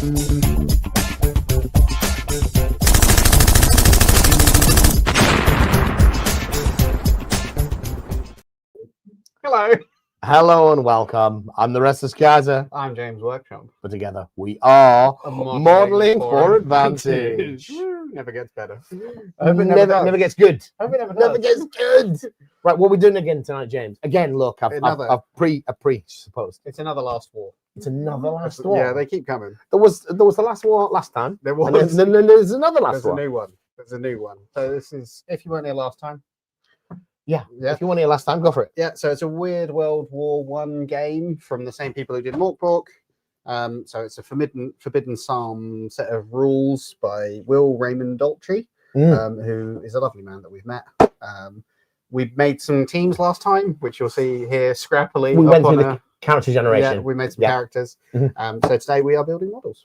Hello. Hello and welcome. I'm the Restless Kaiser, I'm James Workshop. but together we are Modeling for Advantage. Woo, never gets better. Never gets good. I hope it never Never does. gets good. Right, what are we doing again tonight, James? Again, look, I've supposed It's another Last War. it's another last war. Yeah, they keep coming. There was the last war last time. There And was. then there's another last There's war. a new one. There's a new one. So this is, if you weren't here last time. Yeah. Yeah. If you want to hear last time, go for it. Yeah, so it's a weird World War One game from the same people who did Morkbork. So it's a Forbidden Psalm set of rules by Will Raymond Daltrey, who is a lovely man that we've met. We made some teams last time, which you'll see here scrappily. We went through the character generation. Yeah, we made some characters. So today we are building models.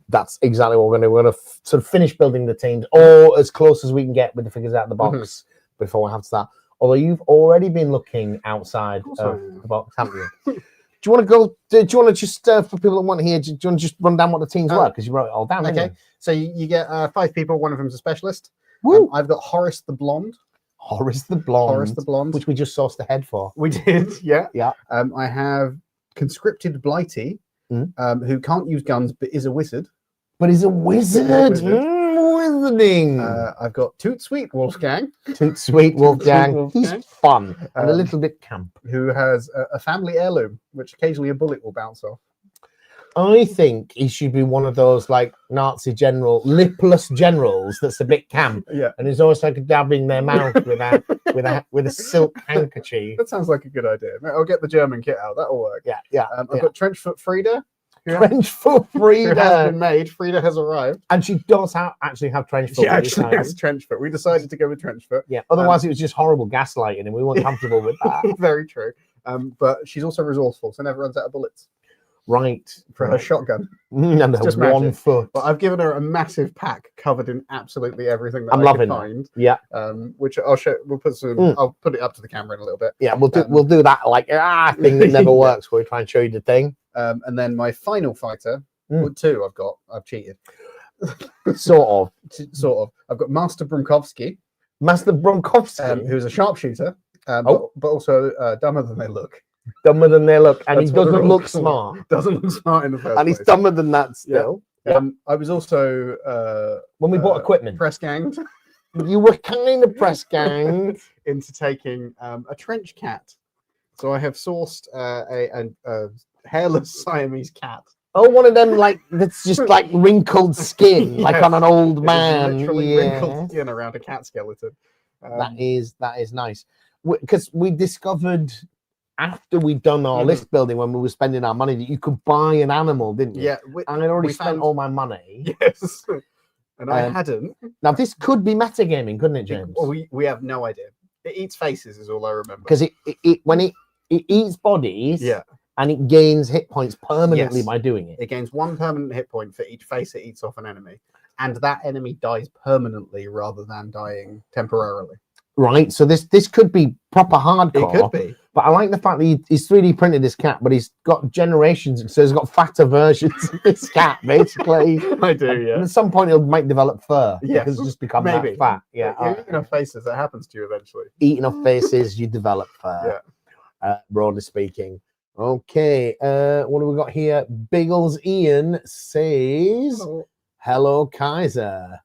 That's exactly what we're going to do. We're going to sort of finish building the teams, or as close as we can get with the figures out of the box before we have to start. Although you've already been looking outside of the box, haven't you? Do you want to go? Do you want to just for people that want to hear? Do you want to just run down what the teams were, because you wrote it all down? Okay, so you get 5 people. One of them's a specialist. I've got Horace the Blonde. Horace the Blonde, which we just sourced the head for. We did, yeah. Yeah. I have conscripted Blighty, who can't use guns but is a wizard. But he's a wizard. Wizarding. I've got Toot Sweet Wolfgang. Toot Sweet Wolfgang. He's fun and a little bit camp. Who has a family heirloom, which occasionally a bullet will bounce off. I think he should be one of those like Nazi lipless generals that's a bit camp. Yeah. And he's always like dabbing their mouth with a silk handkerchief. That sounds like a good idea. I'll get the German kit out. That'll work. Yeah. I've got Trenchfoot Frida. Trenchfoot Frida. Who has been made. Frida has arrived. And she does actually have Trenchfoot. She actually has Trenchfoot. We decided to go with Trenchfoot. Yeah. Otherwise, it was just horrible gaslighting, and we weren't comfortable with that. Very true. But she's also resourceful, so never runs out of bullets. Right. For her shotgun. And her just 1 foot. But I've given her a massive pack covered in absolutely everything that I'm I loving could find. Yeah. Which I'll show. We'll put some. I'll put it up to the camera in a little bit. Yeah, we'll do that like thing that never works, where we try and show you the thing. And then my final fighter, 2 I've cheated. Sort of. I've got Master Brunkovsky. Master Brunkovsky, who's a sharpshooter, but also dumber than they look. Dumber than they look, and he doesn't look smart. Doesn't look smart in the first and he's place. dumber than that still. Yeah. I was also when we bought equipment, press ganged. You were kind of press ganged into taking a trench cat. So I have sourced a hairless Siamese cat. Oh, one of them that's just like wrinkled skin, like on an old man. Literally wrinkled skin around a cat skeleton. That is nice, because we discovered after we'd done our list building, when we were spending our money, that you could buy an animal, didn't you? Yeah. And I'd already spent all my money. Yes. And I hadn't. Now this could be metagaming, couldn't it, James? We have no idea. It eats faces, is all I remember. Because when it eats bodies, yeah, and it gains hit points permanently by doing it. It gains 1 permanent hit point for each face it eats off an enemy, and that enemy dies permanently rather than dying temporarily. Right. So this could be proper hardcore. It could be. But I like the fact that he's 3D printed this cat, but he's got generations, so he's got fatter versions of this cat, basically. I do, yeah. And at some point, it might develop fur. Yeah, because it's just become that fat. Yeah. You eat enough faces, that happens to you eventually. Eat enough faces, you develop fur. Yeah. Broadly speaking. Okay. What have we got here? Biggles Ian says, "Hello, Kaiser."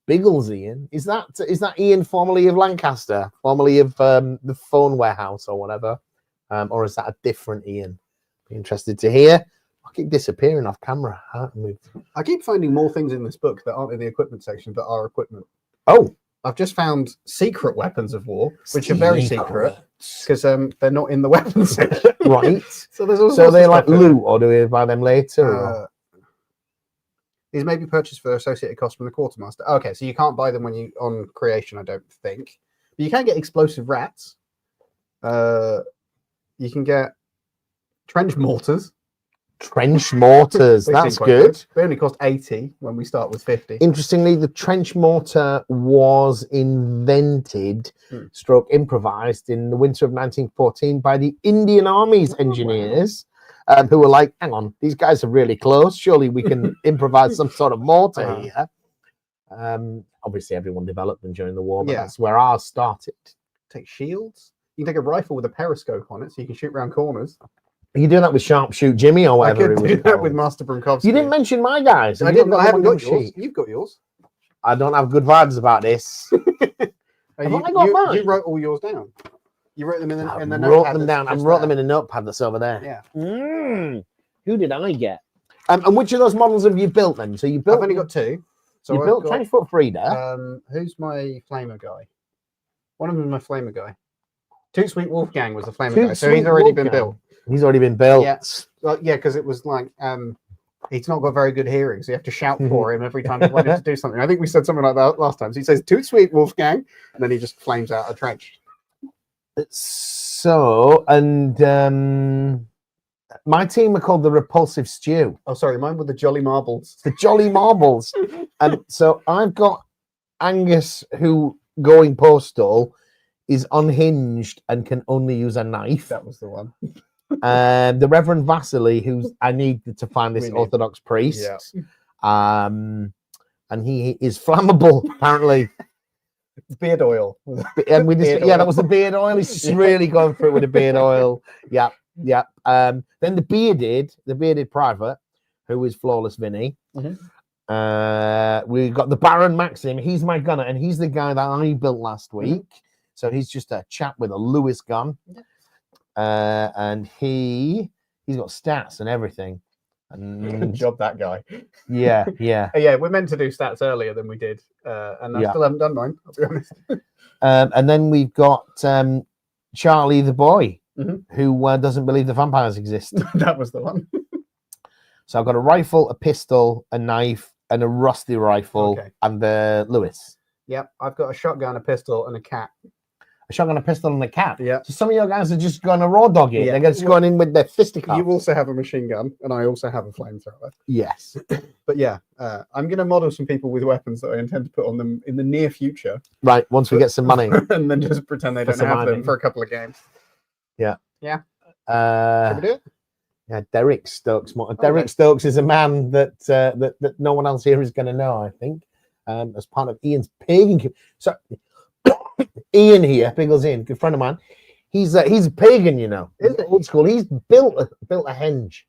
Biggles Ian, is that Ian formerly of Lancaster, formerly of the phone warehouse or whatever, or is that a different Ian? Be interested to hear. I keep disappearing off camera. I keep finding more things in this book that aren't in the equipment section that are equipment. Oh, I've just found secret weapons of war, which are very secret because they're not in the weapons section. Right. So there's all so they're like loot, or do we buy them later? These may be purchased for associated cost from the quartermaster. Okay, so you can't buy them when you on creation, I don't think. But you can get explosive rats. You can get trench mortars. Trench mortars, that's good. They only cost 80 when we start with 50. Interestingly, the trench mortar was invented, stroke improvised in the winter of 1914 by the Indian Army's engineers who were like, hang on, these guys are really close. Surely we can improvise some sort of mortar here. Obviously, everyone developed them during the war, but that's where ours started. Take shields. You can take a rifle with a periscope on it, so you can shoot around corners. Are you doing that with Sharpshoot Jimmy or whatever? I could do that with Master Brunkovsky. You didn't mention my guys. I didn't. I haven't got yours. You've got yours. I don't have good vibes about this. You wrote all yours down. You wrote them in the notepad. Wrote them down. I wrote them in a notepad that's over there. Yeah. Who did I get? And which of those models have you built then? So you built. I've only got 2. So you built 20-foot Frida. Who's my flamer guy? One of them is my flamer guy. Toot Sweet Wolfgang was the flamer guy, so he's already been built. He's already been built. Yeah, because it was like he's not got very good hearing, so you have to shout for him every time he wanted to do something. I think we said something like that last time. So he says Toot Sweet Wolfgang, and then he just flames out a trench. So, and my team are called the Repulsive Stew. Oh, sorry, mine were the Jolly Marbles. The Jolly Marbles. And so I've got Angus, who going postal is unhinged and can only use a knife. That was the one. The Reverend Vasily, who's I need to find this Orthodox priest. Yeah. And he is flammable, apparently. Beard oil. And we just, that was the beard oil. He's just really going through it with the beard oil. Yeah. Then the bearded private, who is Flawless Vinny. We've got the Baron Maxim. He's my gunner, and he's the guy that I built last week. So he's just a chap with a Lewis gun. And he's got stats and everything. Good job, that guy. Yeah. We're meant to do stats earlier than we did, and I still haven't done mine. I'll be honest. And then we've got Charlie the boy, who doesn't believe the vampires exist. That was the one. So I've got a rifle, a pistol, a knife, and a rusty rifle, and the Lewis. Yep, I've got a shotgun, a pistol, and a cat. A shotgun, a pistol, and a cat. Yeah. So some of your guys are just going to raw dog it. Yeah. They're just going in with their fisticuffs. You also have a machine gun, and I also have a flamethrower. Yes. But yeah, I'm going to model some people with weapons that I intend to put on them in the near future. Right, once we get some money. And then just pretend they don't have them for a couple of games. Yeah. Yeah. Should we do it? Yeah, Derek Stokes. Derek Stokes is a man that no one else here is going to know, I think, as part of Ian's pagan. So Ian here, Biggles Ian, good friend of mine. He's a pagan, you know. Old school. He's built a henge.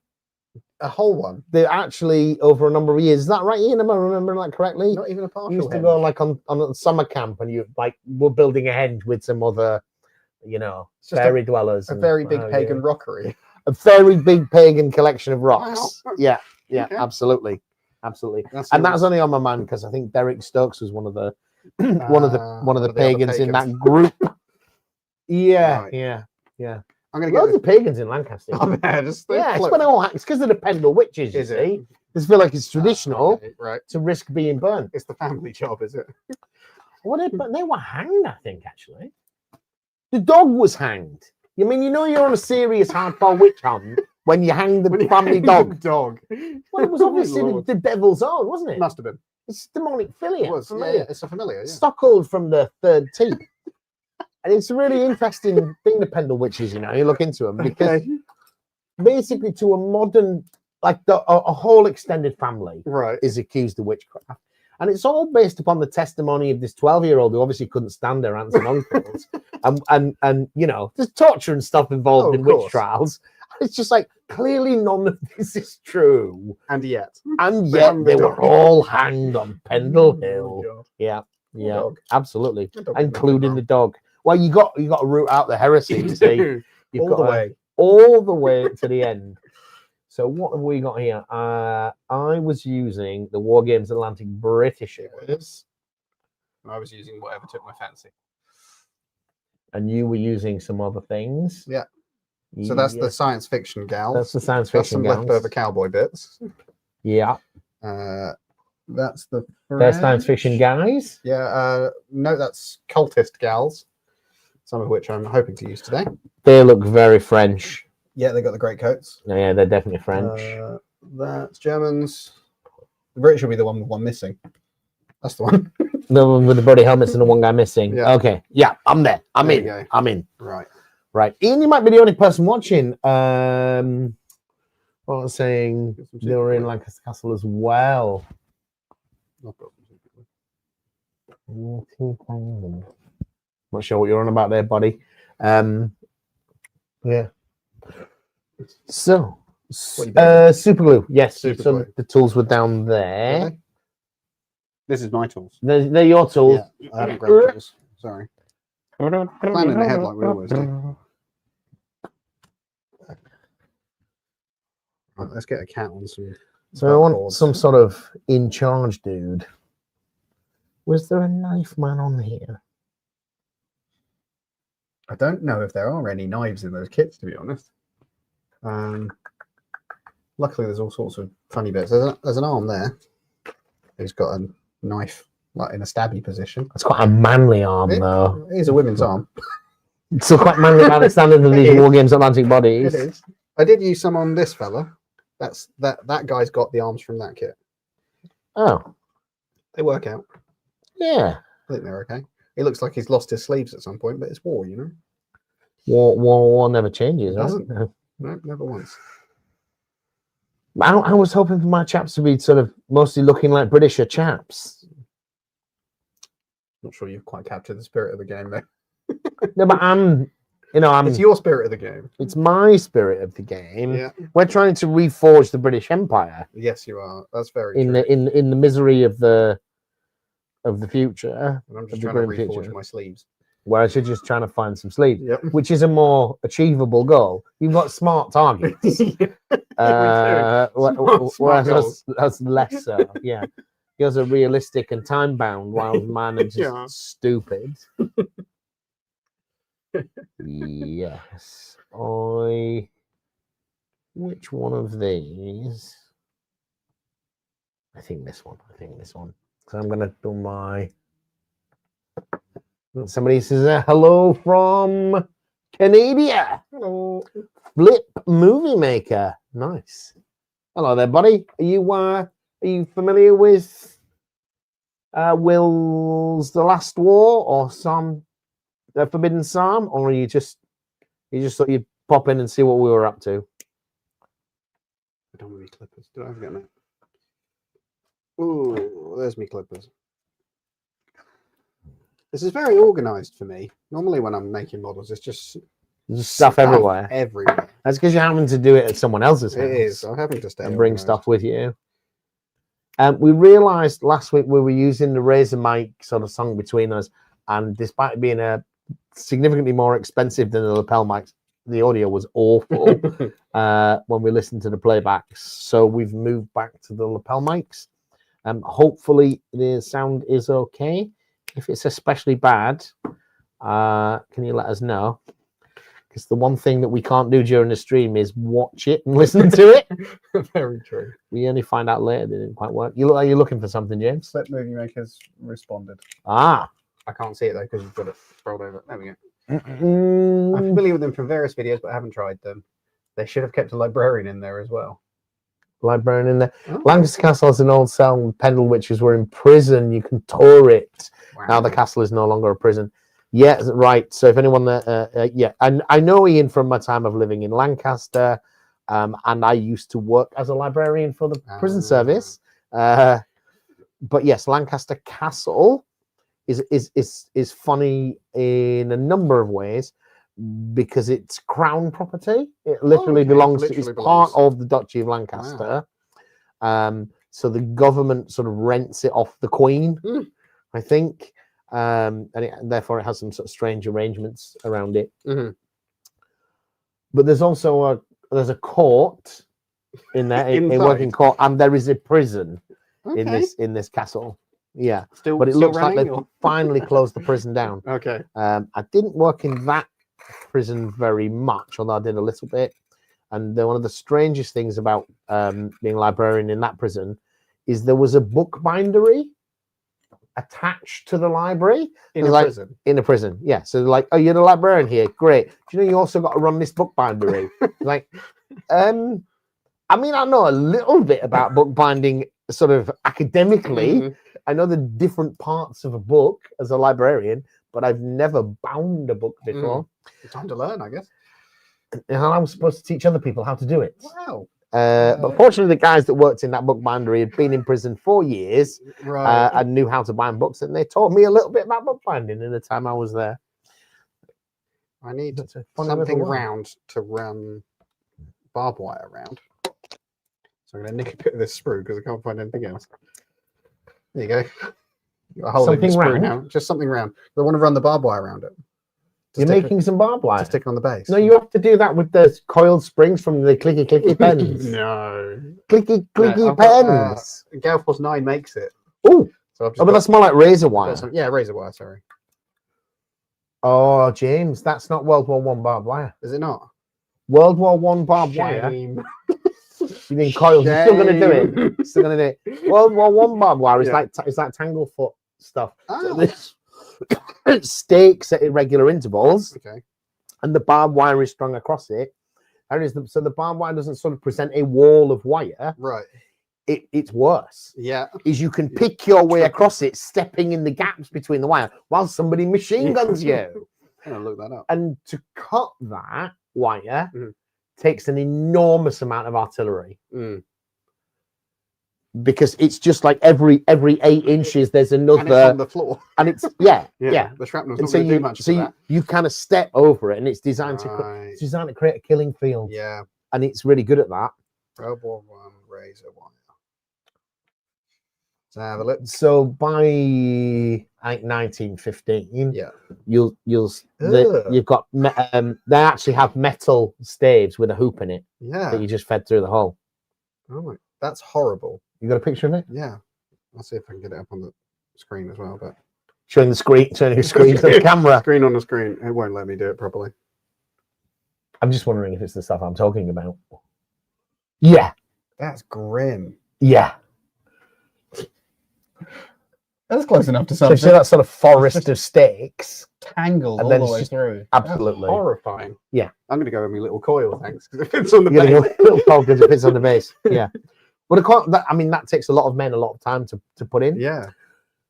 A whole one. They actually over a number of years. Is that right, Ian? Am I remembering that correctly? Not even a partial. You used to go like on a summer camp, and you like were building a henge with some other, fairy dwellers. A very big pagan rockery. A very big pagan collection of rocks. Wow. Yeah, okay. Absolutely. That's only on my man because I think Derek Stokes was one of the one of the pagans in that group. Yeah. I'm gonna get loads of pagans in Lancaster. It's because of the Pendle Witches. You see, I feel like it's traditional, to risk being burned. It's the family job, is it? But they were hanged, I think. Actually, the dog was hanged. You mean you're on a serious hardcore witch hunt when you hang the family dog? Well, it was obviously the devil's own, wasn't it? Must have been. It's demonic philia. It was. Familiar. It's a familiar. Yeah. Stockholed from the third teeth. And it's a really interesting thing, the Pendle Witches, you look into them, because basically to a modern, like a whole extended family is accused of witchcraft. And it's all based upon the testimony of this 12-year-old who obviously couldn't stand her aunts and uncles. and there's torture and stuff involved in witch trials. It's just like, clearly none of this is true. And yet they were all hanged on Pendle Hill. Yeah, absolutely. Including the dog. Well, you got to root out the heresy, you see. All the way to the end. So what have we got here? I was using the War Games Atlantic British Airways. I was using whatever took my fancy. And you were using some other things. Yeah. So that's the science fiction gals. That's the science fiction gals. Some leftover cowboy bits. Yeah. That's the They're science fiction guys. Yeah. No, that's cultist gals. Some of which I'm hoping to use today. They look very French. Yeah, they got the great coats. Yeah, they're definitely French. That's Germans. The British will be the one with one missing. That's the one. The one with the bloody helmets and the one guy missing. Yeah. Okay. Yeah, I'm there. I'm in. Right. Right. Ian, you might be the only person watching. Well, saying Get some they were in super Lancaster Castle as well. glue. I've got some super glue. Not sure what you're on about there, buddy. Yeah. So, What you building? super glue. Yes. Super so glue. the tools were down Are there. they? This is my tools. They're your tools. Yeah, I haven't grabbed tools. Sorry. Planning ahead like we always do. Right, let's get a cat on some. So I want some sort of in charge dude. Was there a knife man on here? I don't know if there are any knives in those kits, to be honest. Luckily, there's all sorts of funny bits. There's an arm there. Who's got a knife like in a stabby position. It's quite a manly arm, though. It is a women's arm. It's still quite manly by the standards of these It is. War Games Atlantic bodies. It is. I did use some on this fella. That guy's got the arms from that kit. Oh, They work out. yeah. I think they're okay. He looks like he's lost his sleeves at some point, but it's war, you know. War never changes, right? Doesn't. No. No, never once. I was hoping for my chaps to be sort of mostly looking like Britisher chaps. Not sure you've quite captured the spirit of the game, though. No, but It's your spirit of the game. It's my spirit of the game. Yeah. We're trying to reforge the British Empire Yes, you are. That's very in true. the misery of the future. And I'm just of the trying to grim reforge future. my sleeves. Whereas you're just trying to find some sleep, Yep. which is a more achievable goal. You've got smart targets. Smart Whereas that's less so. Yeah. Yours are realistic and time bound, while mine are just Yeah. stupid. Yes. Which one of these? I think this one. So I'm gonna do my. Somebody says hello from Canada. Hello. Flip Movie Maker. Nice. Hello there, buddy. Are you familiar with Will's The Last War or some Forbidden Psalm, or you just thought you'd pop in and see what we were up to? I don't want me clippers. Did I forget that? Ooh, there's me clippers. This is very organized for me. Normally, when I'm making models, it's just There's stuff everywhere. Everywhere. That's because you're having to do it at someone else's house. It is. I'm having to stay And bring organised. stuff with you. We realised last week we were using the Razer mic sort of song between us, and despite it being a significantly more expensive than the lapel mics, the audio was awful when we listened to the playbacks. So we've moved back to the lapel mics. Hopefully the sound is okay. If it's especially bad, can you let us know? Because the one thing that we can't do during the stream is watch it and listen to it. Very true. We only find out later that it didn't quite work. You look like you're looking for something, James. Flip Movie Maker's responded. Ah. I can't see it though because you've got it scrolled over. There we go. I'm Mm, familiar with them from various videos, but I haven't tried them. They should have kept a librarian in there as well. librarian in there. Oh. Lancaster Castle is an old cell, and Pendle witches were in prison. You can tour it. Wow. Now the castle is no longer a prison. Yeah, right. So if anyone that, yeah, and I know Ian from my time of living in Lancaster, and I used to work as a librarian for the prison service. But yes, Lancaster Castle is funny in a number of ways because it's crown property. It literally okay. belongs. Literally It's belongs. part of the Duchy of Lancaster. So the government sort of rents it off the Queen, I think. And therefore it has some sort of strange arrangements around it. Mhm. But there's also there's a court in there, a Inside. working court, and there is a prison Okay. in this castle. Yeah, Still, but it still looks like running, they or- finally closed the prison down. Okay. I didn't work in that prison very much, although I did a little bit. And one of the strangest things about being a librarian in that prison is there was a book bindery attached to the librry In a like- prison. in a prison. Yeah, so like, oh, you're the librarian here, great. Do you know you also got to run this book bindery? Like, I mean, I know a little bit about bookbinding, sort of academically. Mhm. I know the different parts of a book as a librarian, but I've never bound a book before. Time to learn, I guess. And I was supposed to teach other people how to do it. Wow. But fortunately, the guys that worked in that bookbindery had been in prison 4 years Right. and knew how to bind books, and they taught me a little bit about bookbinding in the time I was there. I need That's a funny little something one. round to run barbed wire around. So I'm going to nick a bit of this sprue because I can't find anything else. There you go. Got a hole in the Something sprue round? now. Just something round. I want to run the barbed wire around it. To You're stick making some barbed to wire. stick on the base. No, you have to do that with the coiled springs from the clicky pens. No. Clicky No, I've got, pens. Gale Force 9 makes it. Oh, So I've just but got- that's more like razor I've got wire. some- yeah, razor wire, sorry. Oh, James, that's not World War One barbed wire. Is it not? World War One barbed wire. Shame. You mean coils? You're still gonna do it. Shame. You're still gonna do it. World War One barbed wire is Yeah. like it's like tanglefoot stuff. So Oh, this stakes at irregular intervals, okay. and the barbed wire is strung across it. So the barbed wire doesn't sort of present a wall of wire. Right. It's worse. Yeah. Is you can pick your way across it, stepping in the gaps between the wire while somebody machine guns you. I'm going to look that up. And to cut that wire Mhm. takes an enormous amount of artillery. Mm. Because it's just like every 8 inches there's And it's another, on the floor. and it's yeah. The shrapnel's And not so going to do you much so for you, that. you kind of step over it, and it's designed Right. it's designed to create a killing field, Yeah. and it's really good at that. World War One razor wire. Let's have a look. So by like 1915, Yeah. you've Ugh. got they actually have metal staves with a hoop in it Yeah. that you just fed through the hole. Oh my, that's horrible. You got a picture of it Yeah. I'll see if I can get it up on the screen as well. But showing the screen to the camera. screen on the screen, it won't let me do it properly. I'm just wondering if it's the stuff I'm talking about. Yeah, That's grim. yeah. That's close enough to So you see something. that sort of forest of stakes? Tangled And all then the it's way just through. Absolutely. Horrifying. Yeah. I'm going to go with my little coil, thanks, because it fits on the You're getting base. a little cold because it fits on the base. Yeah. But that takes a lot of men a lot of time to put in. Yeah.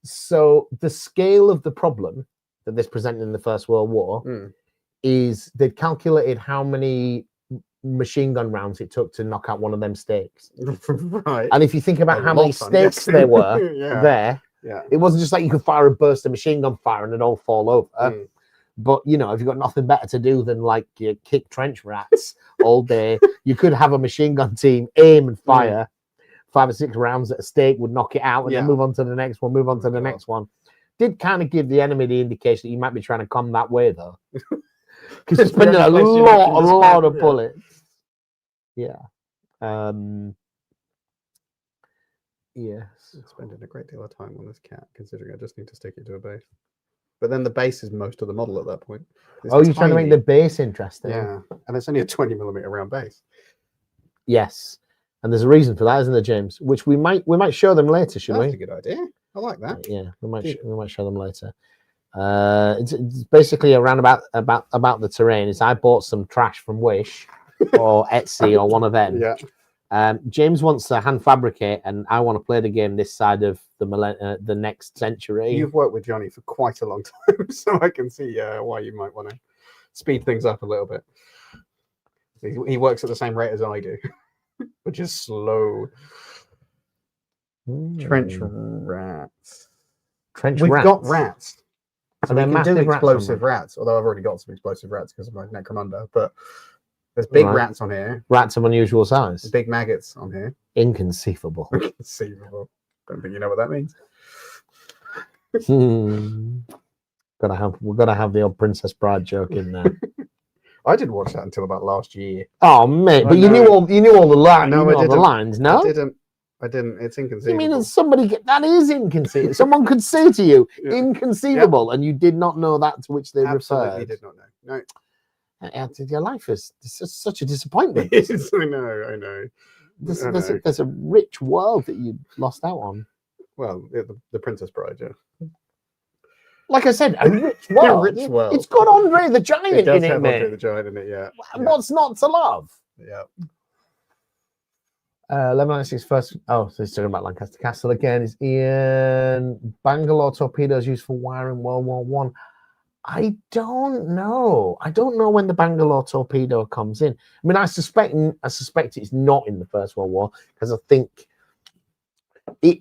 So the scale of the problem that this presented in the First World War Mm. is they'd calculated how many machine gun rounds it took to knock out one of them stakes. Right. And if you think about A how many lot, I'm stakes guessing. there were Yeah. there, Yeah. it wasn't just like you could fire a burst of machine gun fire and it'd all fall over. Mm. But you know, if you've got nothing better to do than like you kick trench rats all day, you could have a machine gun team aim and fire 5 or 6 rounds at a stake, would knock it out, and Yeah. then move on to the next one, move on to the God. next one. Did kind of give the enemy the indication that you might be trying to come that way though. Because you're spending a Place you lot can spend, of yeah. bullets. Yeah. Yes. I'm spending a great deal of time on this cat, considering I just need to stick it to a base. But then the base is most of the model at that point. It's Oh, you're trying to make tiny. the base interesting. Yeah, and it's only a 20mm round base. Yes. And there's a reason for that, isn't there, James? Which we might show them later, should That's we? a good idea. I like that. Yeah, we might Yeah. we might show them later. It's basically around about the terrain. Is I bought some trash from Wish or Etsy or one of them. Yeah. James wants to hand fabricate, and I want to play the game this side of the next century. You've worked with Johnny for quite a long time, so I can see why you might want to speed things up a little bit. He works at the same rate as I do, which is slow. Trench rats. Trench We've rats. got rats. So Are we there can massive do rats on explosive them? rats, although I've already got some explosive rats because of my Necromunda. But there's big Right. rats on here, Rats of unusual size. big maggots on here. Inconceivable. Conceivable. Don't think you know what that means. We've got to have the old Princess Bride joke in there. I didn't watch that until about last year. Oh mate, but I you know. knew all the lines. No, you I knew all the didn't. lines. No, I didn't. It's you inconceivable. mean that is inconceivable? Someone could say to you, Yeah. inconceivable, and you did not know that to which they Absolutely referred. did not know. No, Your life is just such a disappointment. I know. There's, I there's, a, know. there's a rich world that you lost out on. Well, the Princess Bride, yeah. Like I said, a rich world. rich world. It's got Andre the Giant It does in it, have Andre the mate. Giant in it, yeah. What's not to love? Yeah. 1196 first. Oh, so he's talking about Lancaster Castle again. Is Ian Bangalore torpedoes used for wiring World War One? I don't know. I don't know when the Bangalore torpedo comes in. I mean, I suspect it's not in the First World War because I think it.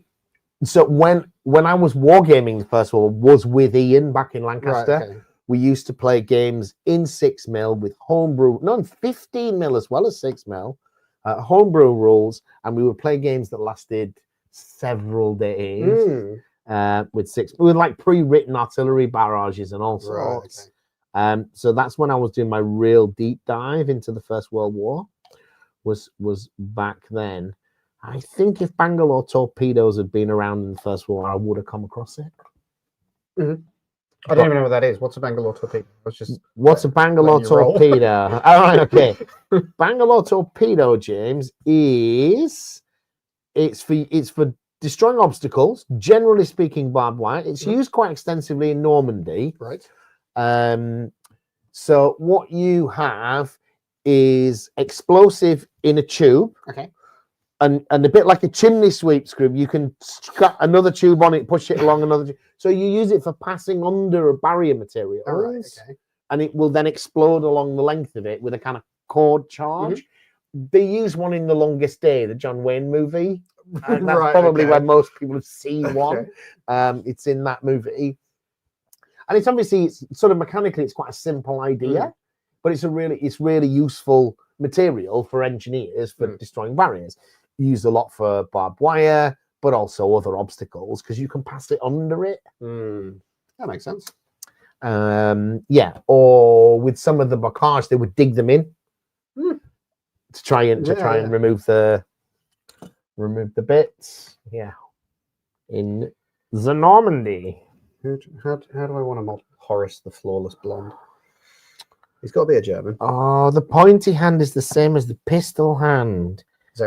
So when I was wargaming the First World War was with Ian back in Lancaster. Right, okay. We used to play games in 6mm with homebrew, no, 15mm as well as 6mm, homebrew rules, and we would play games that lasted several days. With like pre-written artillery barrages and all sorts. Right, okay. So that's when I was doing my real deep dive into the First World War. Was back then. I think if Bangalore torpedoes had been around in the First World War, I would have come across it. I don't even know what that is. What's a Bangalore torpedo? What's a Bangalore torpedo? All right, okay. Bangalore torpedo, James, is it's for destroying obstacles. Generally speaking, barbed wire. It's used quite extensively in Normandy. Right. So what you have is explosive in a tube. Okay. And a bit like a chimney sweep screw, you can strap another tube on it, push it along another. So you use it for passing under a barrier material, Okay. and it will then explode along the length of it with a kind of cord charge. They use one in The Longest Day, the John Wayne movie. And that's probably where most people have seen one. It's in that movie, and it's obviously it's sort of mechanically it's quite a simple idea, but it's really useful material for engineers for destroying barriers. Used a lot for barbed wire, but also other obstacles because you can pass it under it. That makes sense. Or with some of the bocage, they would dig them in to try and remove the bits. Yeah, in the Normandy. How do I want to model Horace the Flawless Blonde? He's got to be a German. Oh, the pointy hand is the same as the pistol hand. Is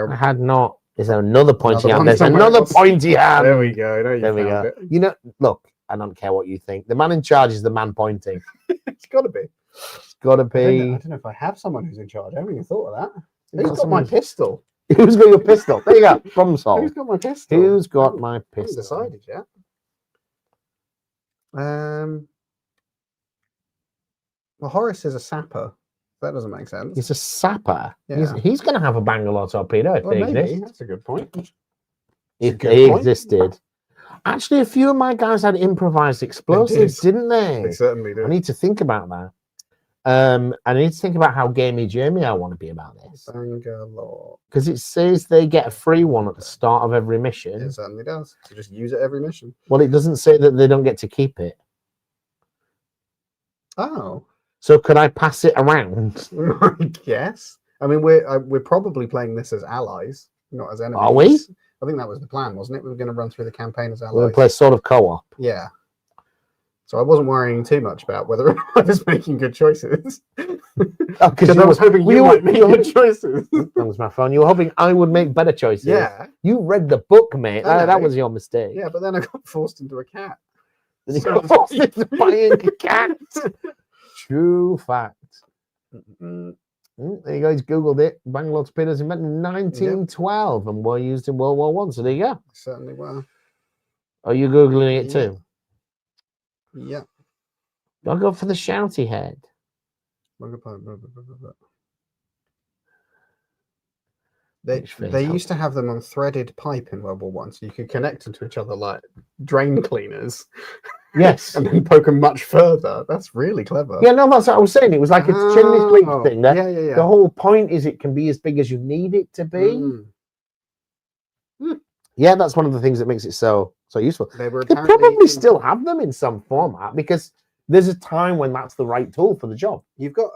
there another pointy hand? There's another pointy hand. There we go. There we go. You know, look, I don't care what you think. The man in charge is the man pointing. It's got to be. It's got to be. I don't know if I have someone who's in charge. I haven't even thought of that. Who's got my pistol? Who's got your pistol? There you go. Problem solved. Who's got my pistol? Who's got my I haven't pistol? decided yet. Well, Horace is a sapper. That doesn't make sense. He's a sapper. Yeah. He's going to have a Bangalore torpedo if they maybe. exist. That's a good point. If they existed. Actually, a few of my guys had improvised explosives, didn't they? They certainly do. I need to think about that. I need to think about how gamey Jamie I want to be about this. Bangalore. Because it says they get a free one at the start of every mission. It certainly does. So just use it every mission. Well, it doesn't say that they don't get to keep it. Oh. So could I pass it around? Yes. I mean, we're probably playing this as allies, not as enemies. Are we? I think that was the plan, wasn't it? We were going to run through the campaign as allies. We're going to play sort of co-op. Yeah. So I wasn't worrying too much about whether I was making good choices. Because I was hoping you might make good choices. That was my phone. You were hoping I would make better choices. Yeah. You read the book, mate. That was your mistake. Yeah, but then I got forced into a cat. Then you got forced into buying a cat. True fact. There you go. He's Googled it. Bangalore torpedoes invented in 1912 and were used in World War One. So there you go. Certainly were. Are you Googling it too? Yeah. I'll go for the shouty head. They used to have them on threaded pipe in World War One, so you could connect them to each other like drain cleaners. Yes. And then poke them much further. That's really clever. Yeah, no, that's what I was saying. It was like a chimney sweep thing. Yeah. The whole point is it can be as big as you need it to be. Yeah, that's one of the things that makes it so useful. They probably still have them in some format because there's a time when that's the right tool for the job. You've got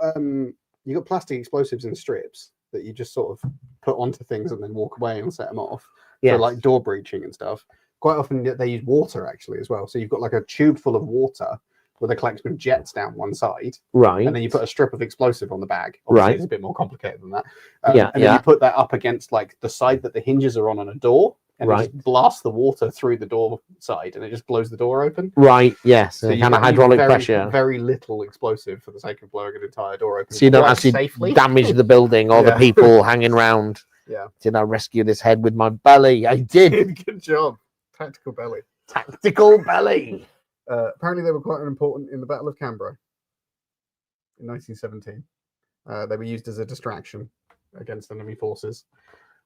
plastic explosives in strips that you just sort of put onto things and then walk away and set them off for like door breaching and stuff. Quite often they use water actually as well. So you've got like a tube full of water with a collection of jets down one side. Right. And then you put a strip of explosive on the bag. Obviously, It's a bit more complicated than that. And then you put that up against like the side that the hinges are on a door. And it just blasts the water through the door side and it just blows the door open. Right, yes. So kind of hydraulic pressure. Very little explosive for the sake of blowing an entire door open. So you don't actually damage the building or the people hanging around. Yeah. Did I rescue this head with my belly? I did. Good job. Tactical belly. Tactical belly. Apparently, they were quite important in the Battle of Cambrai in 1917. They were used as a distraction against enemy forces.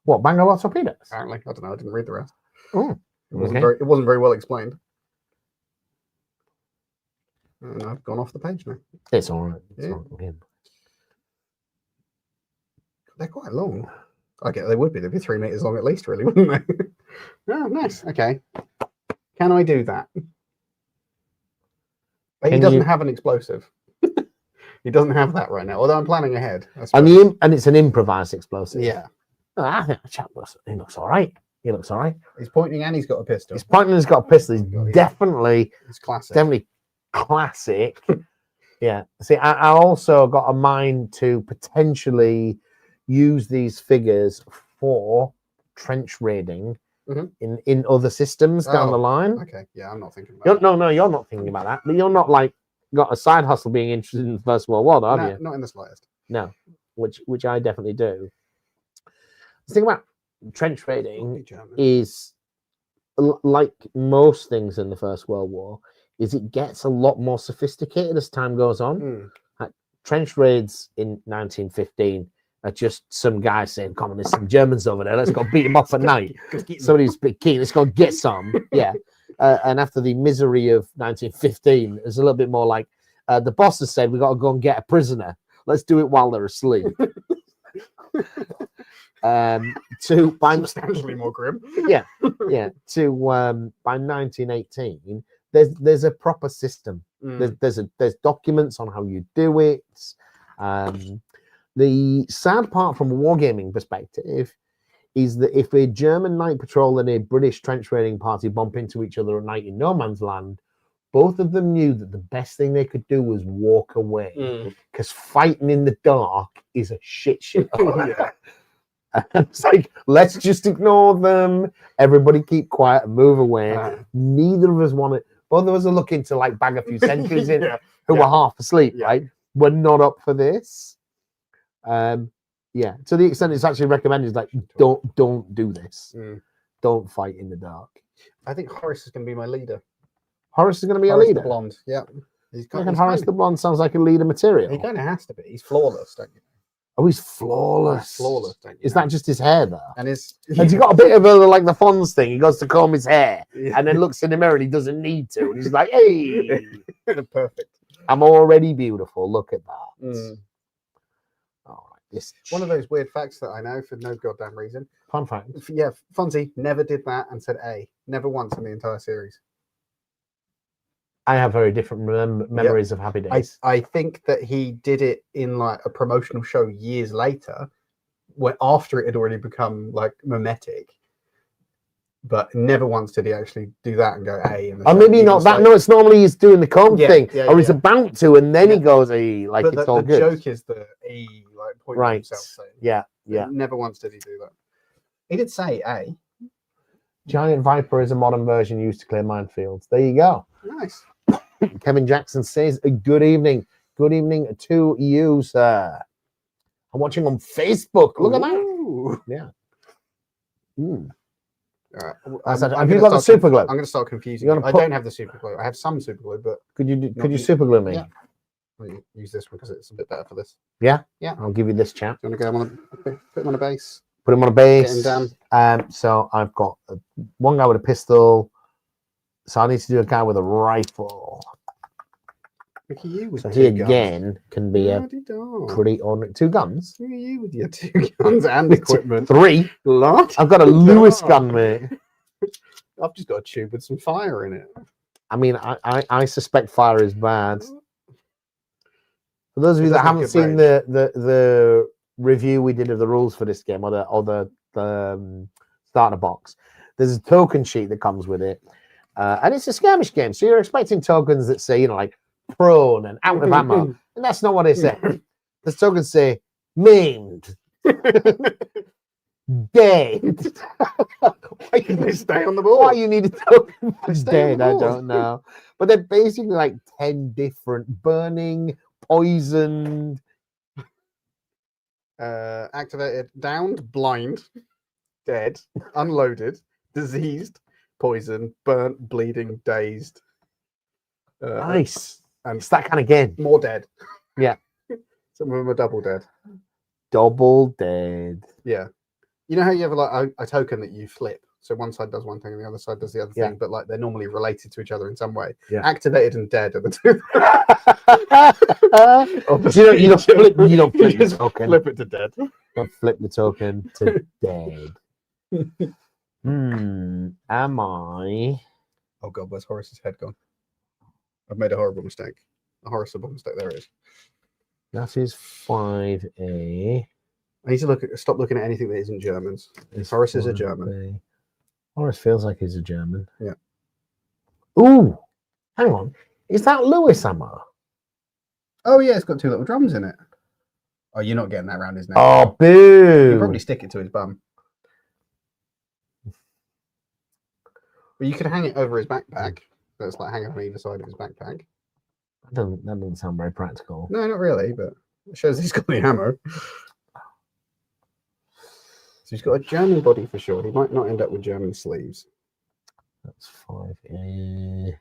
What, Bangalore torpedoes? Apparently, I don't know. I didn't read the rest. Oh, It wasn't okay. very. It wasn't very well explained. And I've gone off the page now. It's all right. It's Yeah. all right. They're quite long. I get they would be. They'd be 3 meters long at least, really, wouldn't they? Oh, nice. Okay. Can I do that? He Can doesn't you- have an explosive. He doesn't have that right now. Although I'm planning ahead. I And suppose. and it's an improvised explosive. Yeah. Oh, I think the chap looks all right. He looks all right. He's pointing and he's got a pistol. He's pointing. He's got a pistol. He's Oh, yeah. definitely It's classic. classic. Yeah. See, I also got a mind to potentially use these figures for trench raiding Mhm. in other systems down Oh, the line. Okay. Yeah, I'm not thinking about No, you're not thinking about that. But you're not like got a side hustle being interested in the First World War, though, that. have you? Not in the slightest. No, which I definitely do. The thing about trench raiding Probably German. is, like most things in the First World War, is it gets a lot more sophisticated as time goes on. Mm. Trench raids in 1915 are just some guy saying, "Come on, there's some Germans over there. Let's go beat them up at night." Somebody's a bit keen. Let's go get some. Yeah. And after the misery of 1915, it's a little bit more like the boss has said, "We got to go and get a prisoner. Let's do it while they're asleep." To by substantially more grim. yeah, by 1918, there's a proper system. Mm. There's documents on how you do it. The sad part from a wargaming perspective is that if a German night patrol and a British trench raiding party bump into each other at night in no man's land, both of them knew that the best thing they could do was walk away, Mm. because fighting in the dark is a shit show. Yeah. It's like, let's just ignore them. Everybody keep quiet and move away. Neither of us want it. Both of us are looking to like bag a few sentries in Yeah. who Yeah. are half asleep, Yeah. right? We're not up for this. Yeah, to the extent it's actually recommended, like, don't do this. Mm. Don't fight in the dark. I think Horace is going to be my leader. Horace is going to be Horace a the leader. blonde. Yeah. He's I kind reckon Horace the Blonde sounds like a leader material. He kind of has to be. He's flawless, don't you? Oh, he's flawless. He's flawless, don't you? Is that just his hair though? And his Has he got a bit of a like the Fonz thing? He goes to comb his hair Yeah. and then looks in the mirror and he doesn't need to. And he's like, "Hey, Perfect. I'm already beautiful. Look at that." Mm. All right, this One of those weird facts that I know for no goddamn reason. fun fact. Yeah, Fonzie never did that and said A. Never once in the entire series. I have very different memories of Happy Days. I think that he did it in like a promotional show years later, when after it had already become like mimetic. But never once did he actually do that and go A. In the Or show. maybe He not was that. like- No, it's normally he's doing the comb Yeah, thing, yeah, or he's yeah. about to, and then he Yeah. goes, "Hey, like but it's the all good." joke is the E, like pointing at Right. himself saying. Yeah, yeah. Never once did he do that. He did say A. Giant Viper is a modern version used to clear minefields. There you go. Nice. Kevin Jackson says, "Good evening. Good evening to you, sir. I'm watching on Facebook. Look at that. Ooh. Yeah. Mm. All right. I said, I'm have you gonna got the start super glue? I'm going to start confusing. You're You. gonna I put- don't have the super glue. I have some super glue, but Could you Not could you me. super glue me? Yeah. I'll use this one because it's a bit better for this. I'll give you this chap. Do you want to go on put him on a base? Put him on a Get base. him down. So I've got one guy with a pistol. So I need to do a guy with a rifle. Look at you with So two he guns. again can be a Bloody-dog. pretty ordinary. 2 guns. Look at you with your 2 guns and equipment. 3. Lot. I've got a Lewis Dog. gun, mate. I've just got a tube with some fire in it. I mean, I suspect fire is bad. For those of It you does that make haven't good seen the review we did of the rules for this game, or the starter box, there's a token sheet that comes with it, and it's a skirmish game. So you're expecting tokens that say, like prone and out of ammo, and that's not what it says. The tokens say maimed, dead. Why can they stay on the board? Why you need a token for Stay on dead? the I board. don't know. But they're basically like 10 different burning, poisoned. Activated, downed, blind, dead, unloaded, diseased, poisoned, burnt, bleeding, dazed. Nice. and It's that kind of game. more dead. Yeah. Some of them are double dead. Double dead. Yeah. You know how you have like a token that you flip? So one side does one thing and the other side does the other Yeah. thing, but like they're normally related to each other in some way. Yeah. Activated and dead are the two. you don't flip You just the token. flip it to dead. Don't flip the token to dead. Am I? Oh god, where's Horace's head gone? I've made a horrible mistake. A horrible mistake. There it is. That is 5A. I need to stop looking at anything that isn't Germans. Horace is a German. Horace feels like he's a German. Yeah. Ooh, hang on. Is that Lewis ammo? Oh yeah, it's got two little drums in it. Oh, you're not getting that around his neck. Oh, You boo! could probably stick it to his bum. But you could hang it over his backpack. So it's like hanging on either side of his backpack. That doesn't sound very practical. No, not really, but it shows he's got the ammo. So he's got a German body for sure. He might not end up with German sleeves. That's 5A.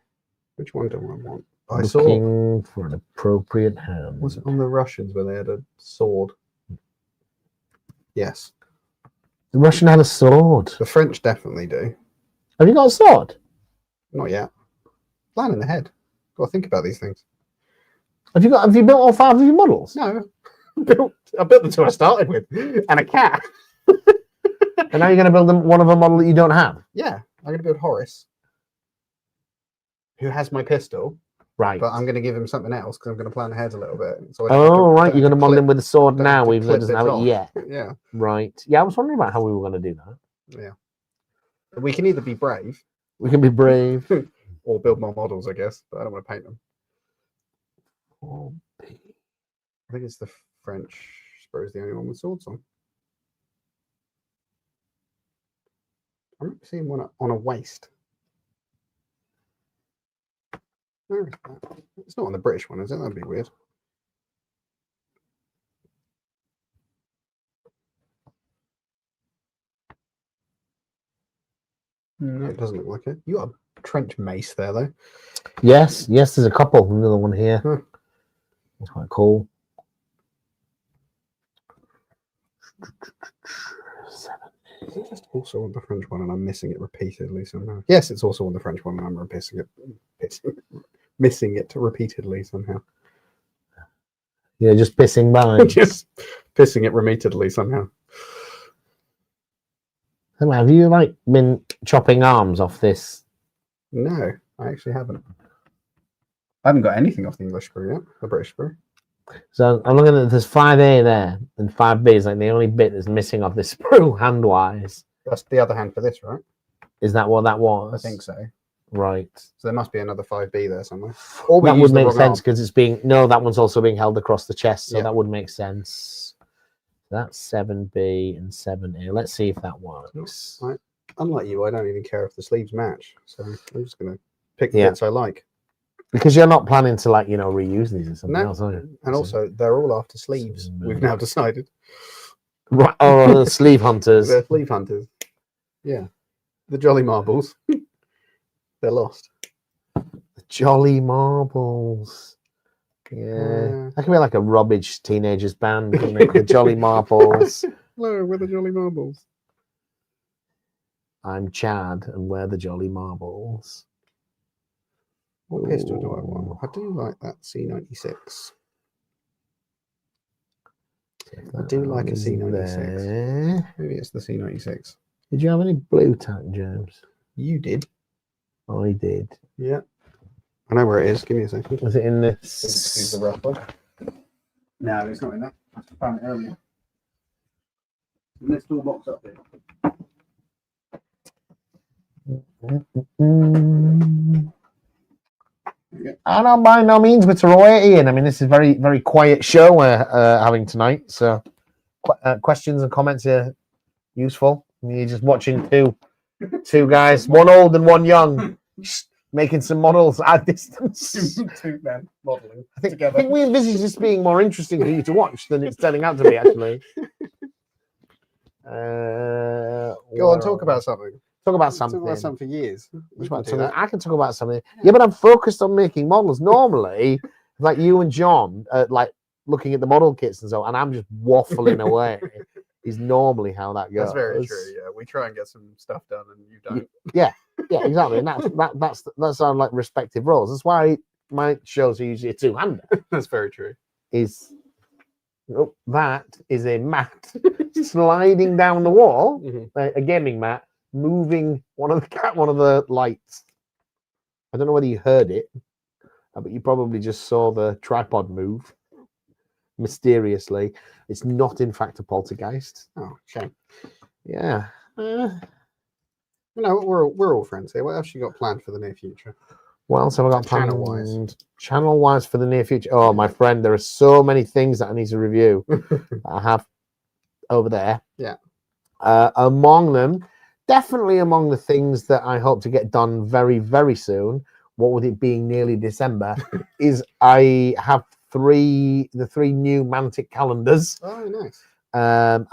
Which one do I want? I saw. Looking for an appropriate hand. Was it on the Russians where they had a sword? Yes. The Russian had a sword. The French definitely do. Have you got a sword? Not yet. Plan in the head. Got to think about these things. Have you built all 5 of your models? No. I built the two I started with. And a cat. And now you're going to build one of a model that you don't have? Yeah. I'm going to build Horace. Who has my pistol. Right. But I'm going to give him something else because I'm going to plan ahead a little bit. So Right. You're going to model him with a sword don't now, have to even though he clip doesn't have bits it yet. Yeah. Right. Yeah, I was wondering about how we were going to do that. Yeah. We can either be brave We can be brave. or build more models, I guess. But I don't want to paint them. I think it's the French. Sparrow's the only one with swords on. I remember seeing one on a waist. Where is that? It's not on the British one, is it? That'd be weird. No, it doesn't look like it. You got a trench mace there, though. Yes, there's a couple. Another one here. Huh. That's quite cool. 7. Is it just also on the French one and I'm missing it repeatedly somehow? Yes, it's also on the French one and I'm missing it repeatedly somehow. Yeah, just pissing by. Just pissing it repeatedly somehow. Have you been chopping arms off this? No, I actually haven't. I haven't got anything off the English sprue yet, the British sprue. So I'm looking at there's 5A there, and 5B is the only bit that's missing off this sprue hand-wise. That's the other hand for this, right? Is that what that was? I think so. Right. So there must be another 5B there somewhere. Or we That used would the make wrong sense arm. because it's being that one's also being held across the chest, so Yeah. that would make sense. That's 7B and 7A. Let's see if that works. Right. Unlike you, I don't even care if the sleeves match. So I'm just going to pick the Yeah. bits I like. Because you're not planning to reuse these or something No. else, are you? And also, they're all after sleeves. We've now decided. Right, the sleeve hunters. They're sleeve hunters. Yeah. The Jolly Marbles. They're lost. Jolly Marbles. Yeah. That could be like a rubbish teenagers band, couldn't it? The Jolly Marbles. Hello, we're the Jolly Marbles. I'm Chad and we're the Jolly Marbles. What pistol do I want? I do like that C96. I do like a C96. There. Maybe it's the C96. Did you have any blue tack, James? You did. I did. Yeah. I know where it is. Give me a second. Was it in Use the this? rough one. No, it's not in that. I found it earlier. In this toolbox up there. I don't by no means with Ian. I mean, this is a very, very quiet show we're having tonight. So, questions and comments are useful. You're just watching two guys, one old and one young, making some models at distance. Two men modelling I think we envisage this being more interesting for you to watch than it's turning out to be, actually. Go on, talk about something. talk about Talk something. about something for years. Talk We about can do something. that. I can talk about something. Yeah, but I'm focused on making models. Normally, like you and John, like looking at the model kits and so, and I'm just waffling away. Is normally how that goes. That's very true. Yeah, we try and get some stuff done, and you don't. Yeah, exactly. And that's our like respective roles. That's why my shows are usually a two-hander. That's very true. Is that is a mat sliding down the wall, a gaming mat, moving one of the lights. I don't know whether you heard it, but you probably just saw the tripod move mysteriously. It's not, in fact, a poltergeist. Oh, shame. Yeah. No, we're all friends here. What else you got planned for the near future? What else have I got Channel-wise? planned? Channel-wise for the near future. Oh, my friend, there are so many things that I need to review that I have over there. Yeah. Among them, definitely among the things that I hope to get done very, very soon, what with it being nearly December, is I have the three new Mantic calendars. Oh, nice.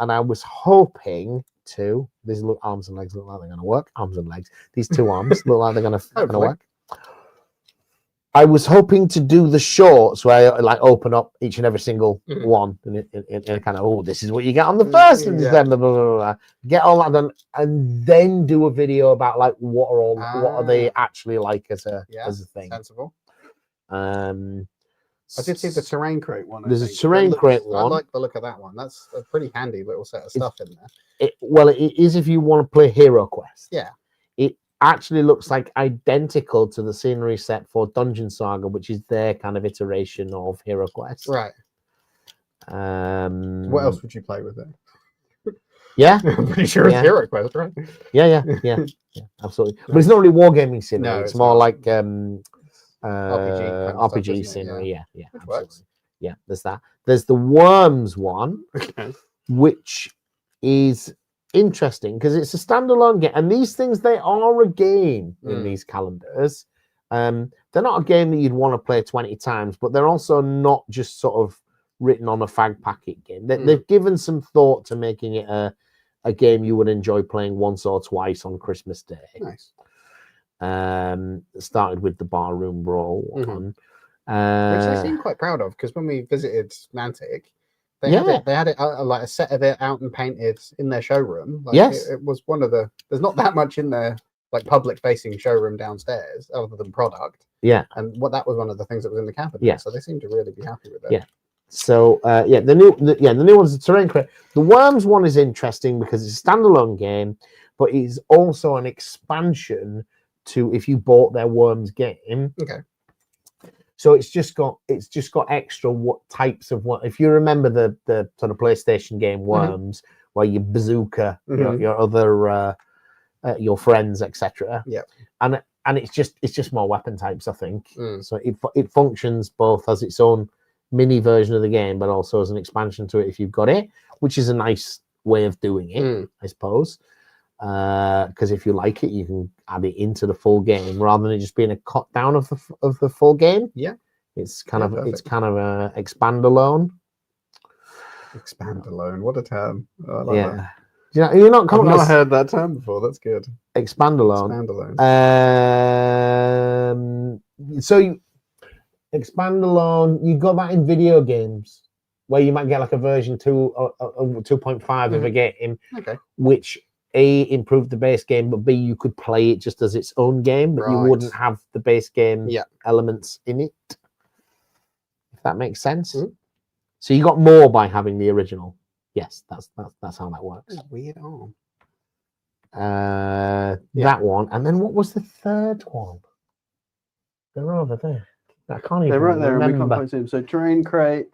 And I was hoping to, these look arms and legs look like they're going to work. Arms and legs. These two arms look like they're going to work. I was hoping to do the shorts where I like open up each and every single one in a kind of, oh, this is what you get on the 1st of December, blah, blah, blah. Get all that done, and then do a video about like what are they actually like as a thing. Sensible. I did see the terrain crate one. There's a terrain crate one. I like the look of that one. That's a pretty handy little set of stuff in there. It is if you want to play Hero Quest. Yeah. It actually looks like identical to the scenery set for Dungeon Saga, which is their kind of iteration of Hero Quest. Right. What else would you play with it? Yeah. I'm pretty sure it's Hero Quest, right? Yeah, absolutely. But it's not really wargaming scenery. No, it's more not. like RPG kind of RPG stuff, scenery. Yeah, Which absolutely. works. Yeah, there's that. There's the Worms one, which is interesting because it's a standalone game, and these things, they are a game in these calendars. They're not a game that you'd want to play 20 times, but they're also not just sort of written on a fag packet game. They've given some thought to making it a game you would enjoy playing once or twice on Christmas Day. Nice. Started with the Barroom Brawl one, Which they seem quite proud of, because when we visited Mantic, they had it like a set of it out and painted in their showroom. Like, yes, it was one of the. There's not that much in their like public facing showroom downstairs other than product. Yeah, and that was one of the things that was in the cabinet. Yeah, so they seem to really be happy with it. Yeah. So the new one's the terrain crate. The Worms one is interesting because it's a standalone game, but it's also an expansion to if you bought their Worms game. Okay. So it's just got extra types of what, if you remember the sort of PlayStation game Worms, where you bazooka your other your friends, etc. Yeah. And it's just more weapon types, I think. So it functions both as its own mini version of the game, but also as an expansion to it if you've got it, which is a nice way of doing it, I suppose. Because if you like it, you can add it into the full game rather than it just being a cut down of the full game. Yeah, it's kind of a expand alone. Expand alone, what a term! I like that. You're not coming. I've not heard that term before. That's good. Expand alone. Expand alone. So expand alone. You got that in video games where you might get like a version 2 or 2.5 of a game, which A, improved the base game, but B, you could play it just as its own game, but you wouldn't have the base game elements in it. If that makes sense. So you got more by having the original. Yes, that's how that works. Weird arm. That one, and then what was the third one? They're over there. I can't even. They're right there, remember. and we can't point to them. So terrain crate,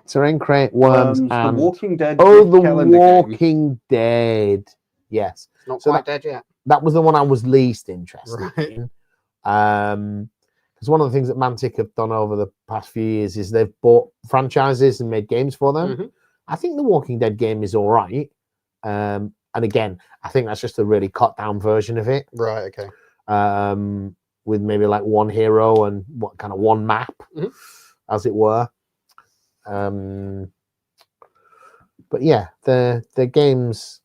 Worms, and The Walking Dead. Oh, The Walking Dead. Yes, it's not quite dead yet. That was the one I was least interested in. Because one of the things that Mantic have done over the past few years is they've bought franchises and made games for them. I think the Walking Dead game is all right. And again, I think that's just a really cut down version of it. Right. Okay. With maybe like one hero and what kind of one map, as it were. But yeah, the games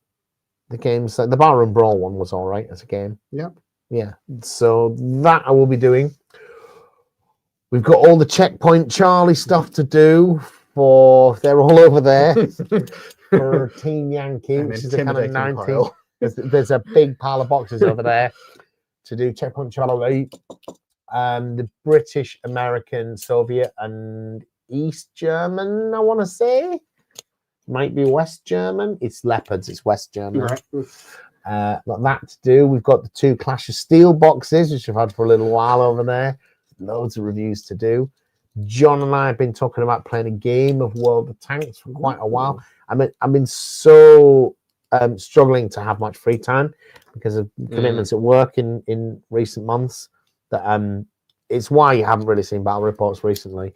the games, the Barroom Brawl one was all right as a game. Yeah. Yeah. So that I will be doing. We've got all the Checkpoint Charlie stuff to do they're all over there for Team Yankee, An which is a kind of intimidating 19. pile. There's a big pile of boxes over there to do Checkpoint Charlie. The British, American, Soviet, and East German, I want to say. Might be West German. It's Leopards, it's West German. Right. Got that to do. We've got the 2 Clash of Steel boxes, which we've had for a little while over there. Loads of reviews to do. John and I have been talking about playing a game of World of Tanks for quite a while. I've been so struggling to have much free time because of commitments at work in recent months. That it's why you haven't really seen Battle Reports recently.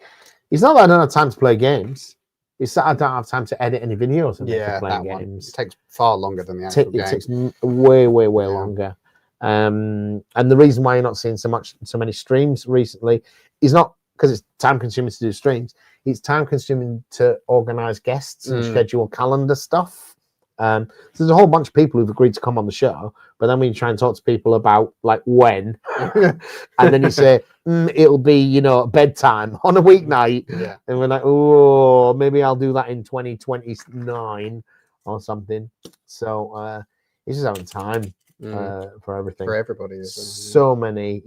It's not that I don't have time to play games. It's that I don't have time to edit any videos and playing games. It takes far longer than the actual game. It takes way longer. And the reason why you're not seeing so many streams recently is not because it's time consuming to do streams. It's time consuming to organize guests and schedule calendar stuff. So there's a whole bunch of people who've agreed to come on the show, but then when you try and talk to people about like when, and then you say it'll be bedtime on a weeknight, and we're like, oh, maybe I'll do that in 2029 or something. So it's just having time for everything, for everybody. So many,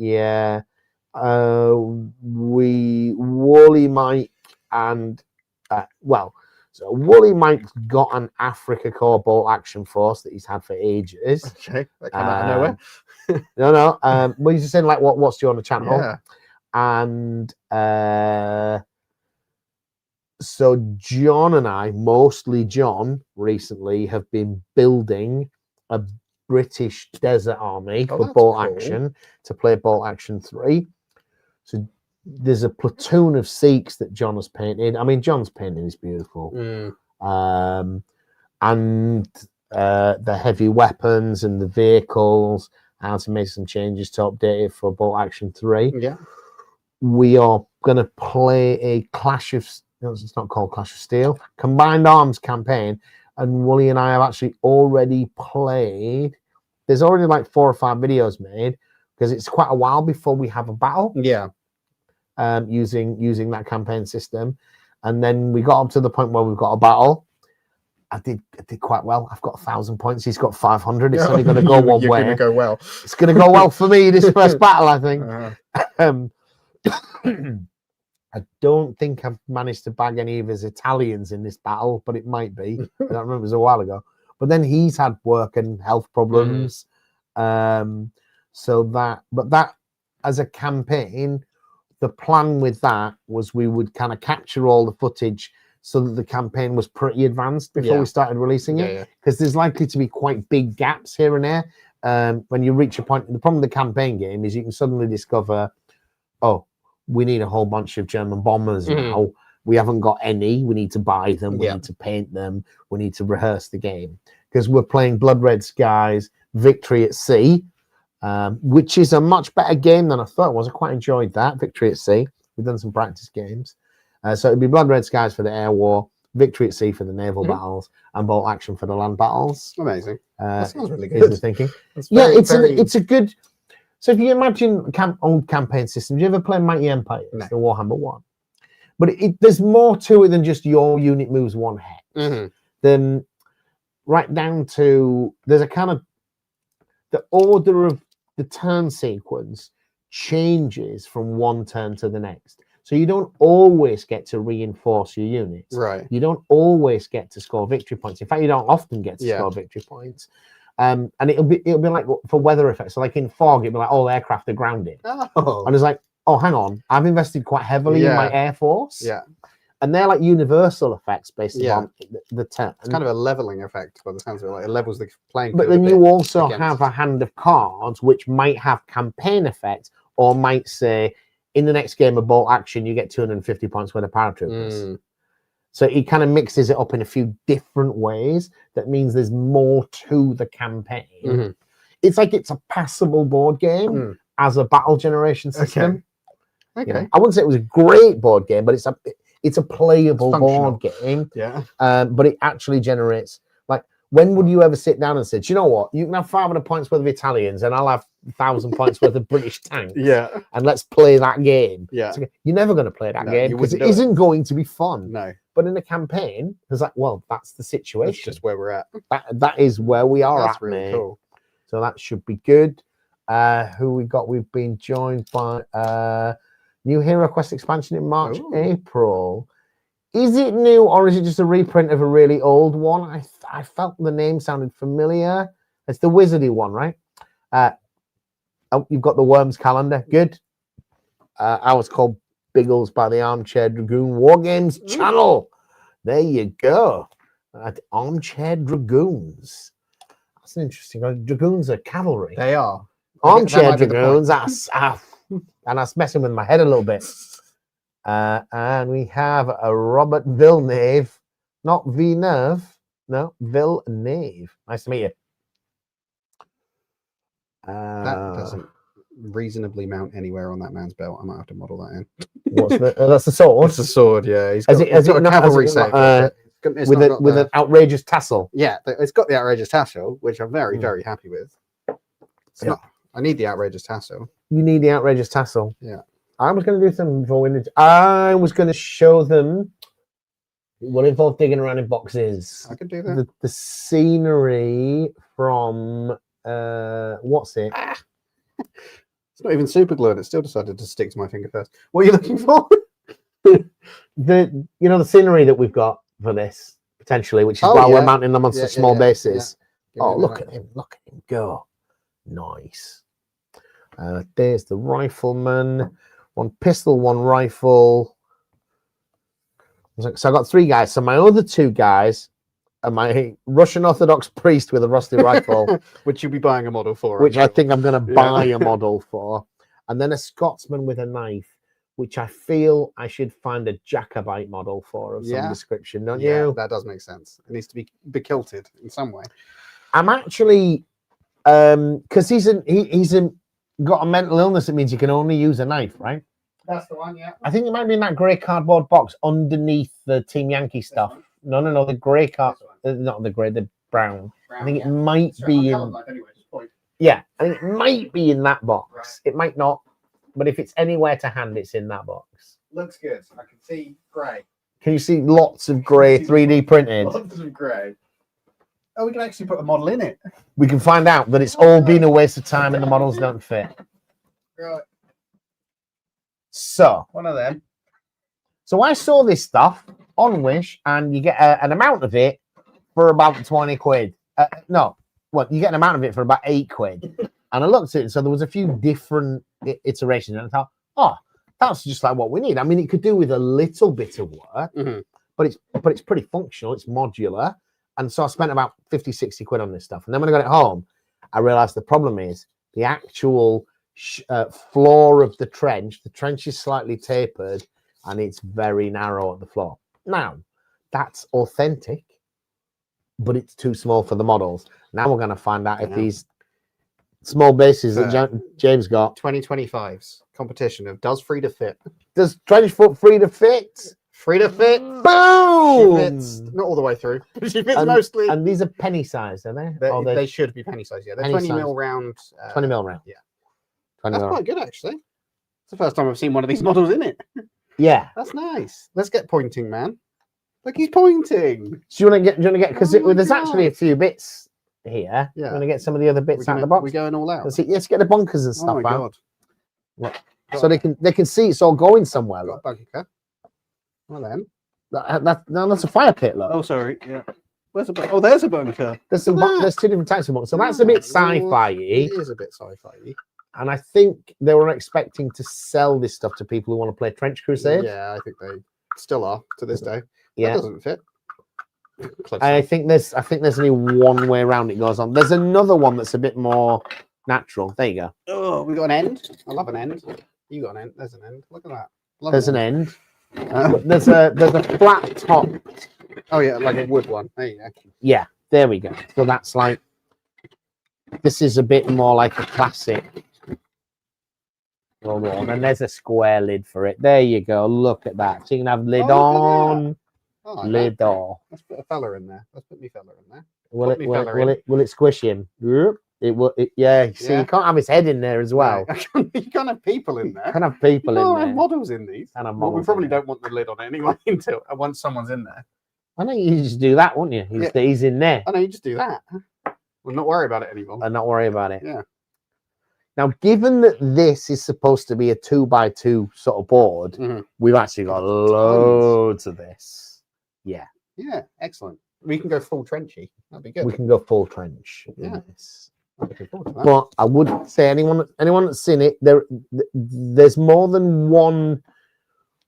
Wooly Mike and So Wooly Mike's got an Africa Core Bolt Action Force that he's had for ages. Okay, that came out of nowhere. No. Well, he's just saying like what's you on the channel? Yeah. And so John and I, mostly John, recently have been building a British Desert Army for Bolt Action to play Bolt Action 3. So there's a platoon of Sikhs that John has painted. I mean, John's painting is beautiful. And the heavy weapons and the vehicles, how to make some changes to update it for Bolt Action 3. Yeah. We are going to play a Clash of... No, it's not called Clash of Steel. Combined Arms campaign. And Wooly and I have actually already played... There's already like 4 or 5 videos made because it's quite a while before we have a battle. Yeah. Using that campaign system, and then we got up to the point where we've got a battle. I did quite well. I've got 1,000 points. He's got 500. It's only going to go one way. You're going to go well. It's going to go well for me this first battle, I think. I don't think I've managed to bag any of his Italians in this battle, but it might be. I don't remember. It was a while ago. But then he's had work and health problems. So that as a campaign. The plan with that was we would kind of capture all the footage so that the campaign was pretty advanced before we started releasing it. Because there's likely to be quite big gaps here and there. When you reach a point, the problem with the campaign game is you can suddenly discover, oh, we need a whole bunch of German bombers now. We haven't got any. We need to buy them. We need to paint them. We need to rehearse the game. Because we're playing Blood Red Skies, Victory at Sea, which is a much better game than I thought it was. I quite enjoyed that, Victory at Sea. We've done some practice games. So it'd be Blood Red Skies for the air war, Victory at Sea for the naval battles, and Bolt Action for the land battles. Amazing. That sounds really Is good. the thinking. Very, it's a good... So if you imagine old campaign systems, you ever play Mighty Empires, the Warhammer 1? But there's more to it than just your unit moves one hex. Then right down to... There's a kind of... The order of the turn sequence changes from one turn to the next. So you don't always get to reinforce your units. Right. You don't always get to score victory points. In fact, you don't often get to score victory points. And it'll be like for weather effects. So like in fog, it'll be like all aircraft are grounded. And it's like, oh, hang on, I've invested quite heavily in my air force. Yeah. And they're like universal effects based on the turn. It's kind of a leveling effect by the sounds of it. Like it levels the playing field. But then you also have a hand of cards which might have campaign effects or might say, in the next game of Bolt Action, you get 250 points worth of paratroopers. So it kind of mixes it up in a few different ways. That means there's more to the campaign. It's like it's a passable board game as a battle generation system. Okay. You know, I wouldn't say it was a great board game, but it's a playable board game. Yeah. But it actually generates, like, When would you ever sit down and say, do you know what? You can have 500 points worth of Italians and I'll have 1,000 points worth of British tanks. Yeah. And let's play that game. Yeah. So you're never going to play that No, game you because it wouldn't do it. isn't going to be fun. No. But in a campaign, it's like, well, that's the situation. That's just where we're at. That is where we are That's at, really mate. cool. So that should be good. Who we got? We've been joined by new Hero Quest expansion in March, Ooh. April. Is it new or is it just a reprint of a really old one? I felt the name sounded familiar. It's the Wizardy one, right? Oh, you've got the Worms calendar. Good. Ours called Biggles by the Armchair Dragoon War Games channel. There you go. Armchair Dragoons. That's an interesting. Dragoons are cavalry. They are. Armchair might be the Dragoons. And that's messing with my head a little bit. And we have a Robert Villeneuve, not Villeneuve, no, Villeneuve. Nice to meet you. That doesn't reasonably mount anywhere on that man's belt. I might have to model that in. What's the, that's the sword. It's a sword, yeah. He's Has got, it- has he's got it a not- has cavalry it saber. not, It's with not got with the- an outrageous tassel. Yeah, it's got the outrageous tassel, which I'm very, very happy with. It's Yeah. not. I need the outrageous tassel. You need the outrageous tassel. Yeah. I was going to do something before we did. I was going to show them what involved digging around in boxes. I could do that. The scenery from what's it? It's not even super glue, and it still decided to stick to my finger first. What are you looking for? The scenery that we've got for this potentially, which is Oh, why we're yeah. mounting them on Yeah, such yeah, small yeah, bases. Give Oh, me look that. at him! Look at him go! Nice. There's the rifleman. One pistol, one rifle. So I got 3 guys. So my other 2 guys are my Russian Orthodox priest with a rusty rifle, Which you'll be buying a model for. which I I'm sure. think I'm going to Yeah. buy a model for, and then a Scotsman with a knife, which I feel I should find a Jacobite model for of some Yeah. description, don't Yeah, you? that does make sense. It needs to be bekilted in some way. I'm actually because he's got a mental illness. It means you can only use a knife, right? That's the one, yeah. I think it might be in that grey cardboard box underneath the Team Yankee stuff. No, the grey card, not the grey, the brown. I think it might be in. Yeah, I think it might be in that box. Right. It might not, but if it's anywhere to hand, it's in that box. Looks good. I can see grey. Can you see lots of grey 3D printed? Lots of grey. Oh, we can actually put a model in it. We can find out that it's all been a waste of time and the models don't fit. Right. So One of them. I saw this stuff on Wish, and you get an amount of it for about 20 quid. You get an amount of it for about 8 quid. And I looked at it, so there was a few different iterations, and I thought, oh, that's just like what we need. I mean, it could do with a little bit of work, Mhm. but it's pretty functional. It's modular. And so I spent about 50, 60 quid on this stuff. And then when I got it home, I realized the problem is the actual floor of the trench. The trench is slightly tapered and it's very narrow at the floor. Now, that's authentic, but it's too small for the models. Now we're going to find out if Yeah. these small bases that James got. 2025's competition of does free to fit. Does trench foot free to fit? Free to fit. She Boom! fits not all the way through. She fits And- mostly. And these are penny sized, are they? They, Or they're they should be penny size. Yeah, they're penny 20 size. mil round. 20 mil round. Yeah. 20 That's mil. quite good actually. It's the first time I've seen one of these models in it. Yeah. That's nice. Let's get pointing, man. Look, he's pointing. Do you want to get? Because Oh my there's actually a God. few bits here. Yeah. You want to get some of the other bits out of the box? We're going all out. Let's get the bunkers and Oh stuff my out, god. What? so they can see it's all going somewhere. Got a Look. bunker. Well then. That's a fire pit. Look, Oh, sorry. Yeah. Where's a bunker? Oh, there's a bunker. there's some. look at that. There's 2 different types of bunkers. So that's a bit sci-fi, It is a bit sci-fi. and I think they were expecting to sell this stuff to people who want to play Trench Crusade. Yeah, I think they still are to this day. That Yeah. doesn't fit. Close I enough. think there's only one way around it goes on. There's another one that's a bit more natural. There you go. Oh, we got an end. I love an end. You got an end. There's an end. Look at that. Love There's an end. Uh, There's a flat top. oh yeah, like a wood one. There you go. Yeah, there we go. So that's like, this is a bit more like a classic. Hold on, and there's a square lid for it. There you go. Look at that. So you can have lid Oh, look at on, Oh, I like lid that. off. Let's put a fella in there. Let's put me fella in there. Will it? Put me Will it? fella Will in. it? Will it squish him? Yep. It will. Yeah. See, Yeah. you can't have his head in there as well. No, you can't have people in there. Can't have people No, in have there. models in these. Can't have Well, we models in probably there. don't want the lid on it anyway until once someone's in there. I think you just do that, wouldn't you? He's in there I know you just do that. We'll not worry about it anymore. and not worry about it. Yeah. Now, given that this is supposed to be a 2x2 sort of board, Mhm. we've actually got loads of this. Yeah, Yeah, excellent. We can go full trenchy. That'd be good. we can go full trench. in Yeah. this. I'm looking forward to that. But I would say anyone that's seen it, there's more than one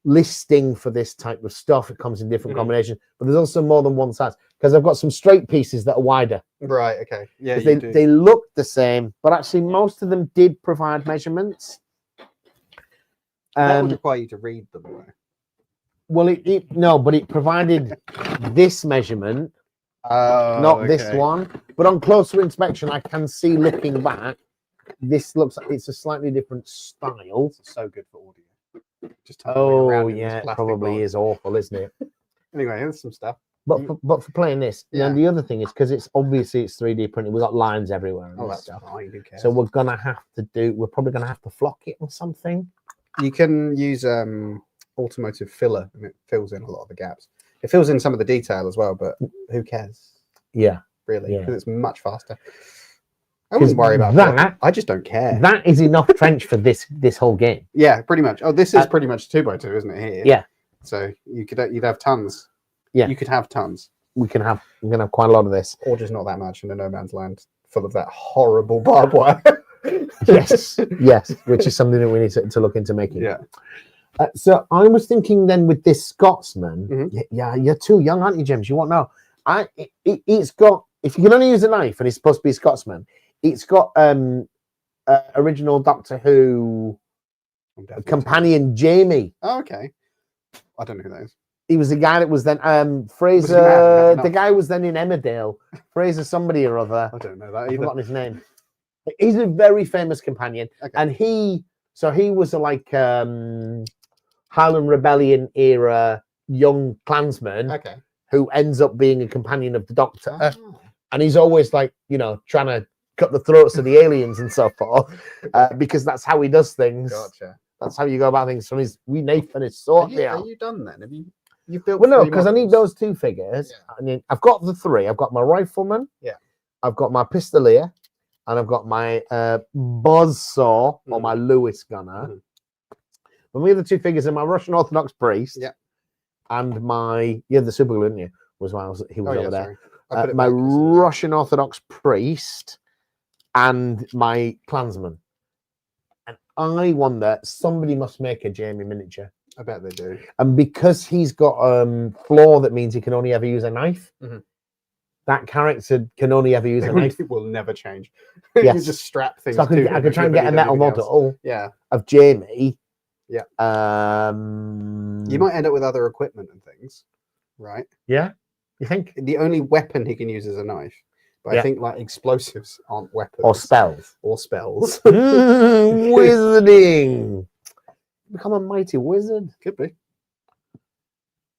listing for this type of stuff. It comes in different Mhm. combinations, but there's also more than one size because I've got some straight pieces that are wider. Right, okay. Yeah, 'Cause you do. they look the same, but actually most of them did provide measurements. That would require you to read them, though. Well, but it provided this measurement, Oh, not this one. But on closer inspection, I can see looking back, this looks like it's a slightly different style. It's so good for audio. Just tumbling Oh around in this yeah, it plastic probably board. is awful, isn't it? Anyway, here's some stuff. But for playing this, Yeah. and the other thing is because it's obviously it's 3D printed, we've got lines everywhere and Oh, this that's stuff. fine. Who cares? So we're probably gonna have to flock it or something. You can use automotive filler, and it fills in a lot of the gaps. It fills in some of the detail as well, but who cares, Yeah, really? Yeah. Because it's much faster. I wouldn't worry about that. that. I just don't care. That is enough trench for this whole game. Yeah, pretty much. Oh, this is Uh, pretty much 2x2, isn't it? Here. Yeah. So you'd have tons. Yeah. You could have tons, We're gonna have quite a lot of this. or just not that much in a no man's land full of that horrible barbed wire. Yes, yes, which is something that we need to look into making. Yeah. So I was thinking then with this Scotsman, Mhm. yeah, you're too young, aren't you, James? You won't know. It's got, if you can only use a knife and it's supposed to be a Scotsman, it's got original Doctor Who I'm definitely- companion Jamie. Oh, okay. I don't know who that is. He was the guy that was then Was he Fraser. mad? The guy was then in Emmerdale. Fraser somebody or other. I don't know that I've either. forgotten his name. He's a very famous companion, Okay. and he was a Highland Rebellion era young Klansman Okay. who ends up being a companion of the Doctor, Ah. and he's always trying to cut the throats of the aliens and so forth, because that's how he does things. Gotcha. That's how you go about things. From his Nathan is Are sort you, out. are you done then? Have you built? Well, no, 3 because I need models? those 2 figures. Yeah. I mean, I've got the 3. I've got my rifleman. Yeah. I've got my pistolier, and I've got my buzzsaw or my Lewis gunner. Mhm. And the other 2 figures are my Russian Orthodox priest. Yeah. And my the super glue, didn't you? Was why he was Oh, over yeah, there. sorry. I put it My back 'cause- Russian Orthodox priest and my Klansman. And I wonder, somebody must make a Jamie miniature. I bet they do. And because he's got flaw that means he can only ever use a knife, Mhm. that character can only ever use a knife. It will never change. Yes. You just strap things. So I to could, him I could if try you and get a don't need metal anything else. model Yeah. of Jamie. Yeah. You You might end up with other equipment and things, right? Yeah. You think? The only weapon he can use is a knife. But Yeah. I think explosives aren't weapons Or spells? or spells. Wizarding. Become a mighty wizard. Could be.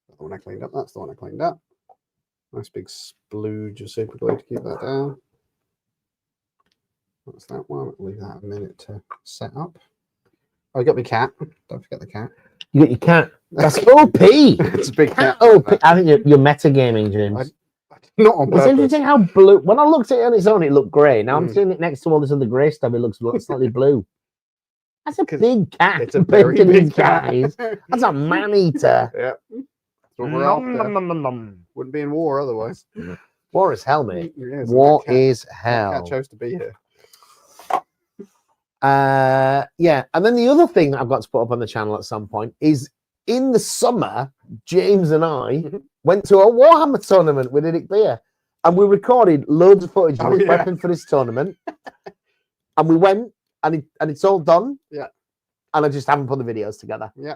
The one I cleaned up. That's the one I cleaned up. Nice big splooge of super glue to keep that down. That's that one. I'll leave that a minute to set up. Oh, I got my cat. Don't forget the cat. You got your cat. That's OP. It's a big cat. Cat OP. I think you're metagaming, James. Not on It's purpose. interesting how blue. When I looked at it on its own, it looked grey. Now I'm Mm. seeing it next to all this other grey stuff. It looks slightly blue. That's a 'Cause big cat. It's a very compared to big these cat. guys. That's a man eater. Yeah. That's what we're after. Wouldn't be in war otherwise. War is hell, mate. Yeah, so War that cat- is that hell. cat chose to be here. Yeah, and then the other thing that I've got to put up on the channel at some point is in the summer, James and I Mhm. went to a Warhammer tournament with Eric Beer, and we recorded loads of footage of Oh, us yeah. prepping for this tournament. And we went, and it's all done. Yeah. And I just haven't put the videos together. Yeah.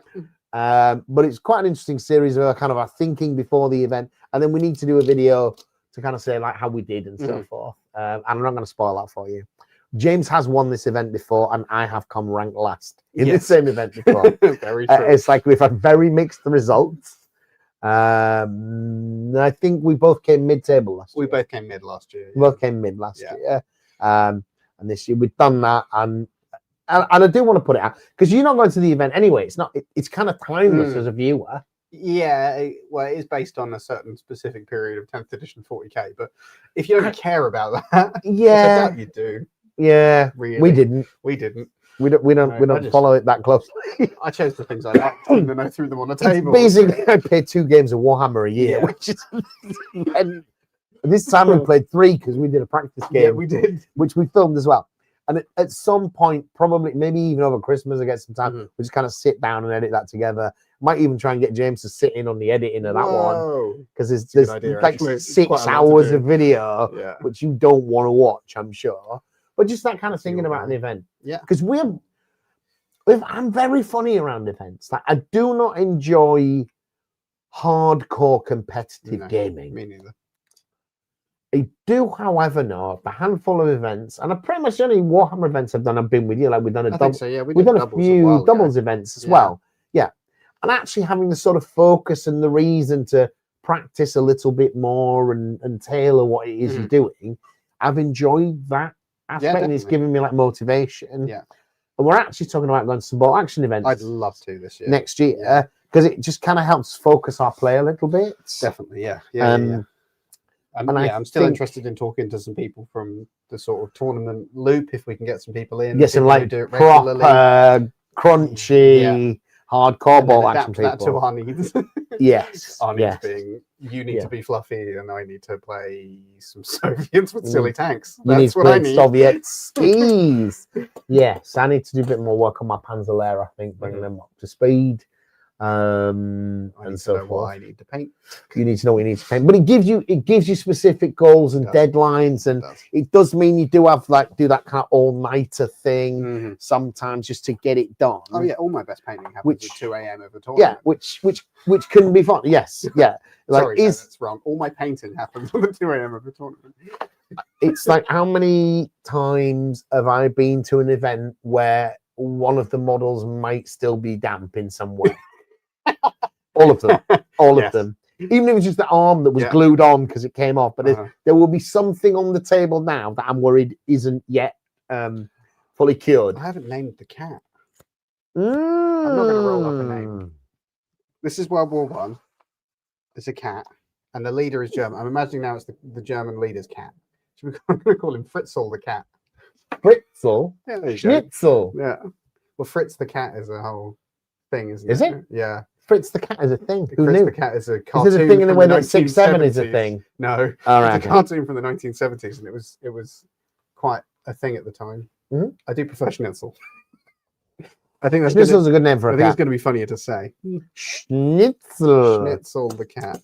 But it's quite an interesting series of kind of our thinking before the event, and then we need to do a video to kind of say how we did and so Mhm. forth. And I'm not going to spoil that for you. James has won this event before, and I have come ranked last in the Yes. same event before. Very true. It's like we've had very mixed results. I think we both came mid-table last We year. both came mid last year. We both came mid last Yeah. year. And this year we've done that, and I do want to put it out because you're not going to the event anyway. It's not. It's kind of timeless as a viewer. Yeah, well, it is based on a certain specific period of 10th edition 40k. But if you don't care about that, which I Yeah, doubt you do. yeah. Really, We didn't. We didn't. We don't. We don't. No, we I don't just- follow it that closely. I chose the things I liked, and then I threw them on a It's table. basically, I play 2 games of Warhammer a year, Yeah. which is. And this time we played 3 because we did a practice game, Yeah, we did. which we filmed as well. And at some point, probably maybe even over Christmas, I get some time. Mhm. We just kind of sit down and edit that together. Might even try and get James to sit in on the editing of that one Whoa. because a there's good idea, like actually. It's 6 quite a lot to hours do. of video Yeah. which you don't want to watch, I'm sure. But just that kind of See thinking what about an event. Yeah. Because I'm very funny around events. Like I do not enjoy hardcore competitive No, gaming. Me neither. I do, however, know of a handful of events, and I pretty much the only Warhammer events I've done. I've been with you. Like we've done a I double. think so. Yeah, We've did done a doubles few while ago. doubles events as Yeah. well. Yeah. And actually having the sort of focus and the reason to practice a little bit more and tailor what it is you're doing, I've enjoyed that aspect and it's definitely. given me like motivation. Yeah. And we're actually talking about going to some ball action events I'd love to this year. next year because it just kind of helps focus our play a little bit. Definitely, yeah. Yeah. Um, And and I yeah, I'm still think- interested in talking to some people from the sort of tournament loop if we can get some people in. Get some people who like do it regularly. proper, crunchy, hardcore And then ball action adapt that to people. our needs. Yes. Our needs yes. being you need Yeah. to be fluffy and I need to play some Soviets with silly tanks. You need That's to what I play need. Soviet skis. Yes, I need to do a bit more work on my Panzerlehr, I think, bring Mhm. them up to speed. I And need to so know what forth. I need to paint. You need to know what you need to paint. But it gives you specific goals and It does. deadlines, and It does. it does mean you do have do that kind of all-nighter thing Mhm. sometimes just to get it done. Oh yeah, all my best painting happens Which- at 2 a.m. of a Yeah, tournament. which can be fun. Yes, yeah. Like Sorry, no, is that's wrong. All my painting happens at 2 a.m. of a tournament. it's like how many times have I been to an event where one of the models might still be damp in some way? All of them. All Yes. of them. Even if it's just the arm that was Yeah. glued on because it came off. But Uh-huh. there will be something on the table now that I'm worried isn't yet fully cured. I haven't named the cat. I'm not gonna roll up a name. This is World War One. It's a cat, and the leader is German. I'm imagining now it's the German leader's cat. I'm going to call him Fritzl the cat. Fritzel. Yeah, there you go. Schnitzel. Yeah. Well, Fritz the cat is a whole thing, isn't Is it? it? Yeah. Fritz the cat is a thing. Who Fritz knew? the cat is a Is cartoon. it a thing in the from way the that 6-7 is a 1970s. thing? No, All it's right. a cartoon from the 1970s, and it was quite a thing at the time. Mhm. I do prefer Schnitzel. I think that's Schnitzel's a good name for I a think it's cat. going to be funnier to say. Schnitzel. Schnitzel the cat.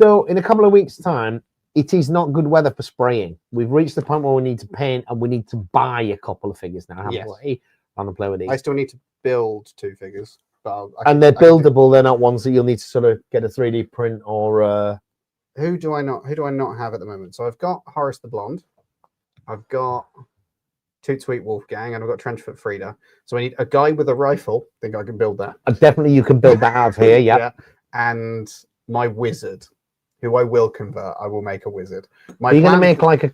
So in a couple of weeks' time, it is not good weather for spraying. We've reached the point where we need to paint and we need to buy a couple of figures now, haven't Yes. we? I'm gonna play with these. I still need to build 2 figures, but And they're buildable. They're not ones that you'll need to sort of get a 3D print or. Who do I not have at the moment? So I've got Horace the Blonde, I've got Toot Sweet Wolfgang, and I've got Trenchfoot Frida. So I need a guy with a rifle. I think I can build that. Definitely, you can build that out of here. Yeah. And my wizard, who I will convert. I will make a wizard. Are you gonna make like a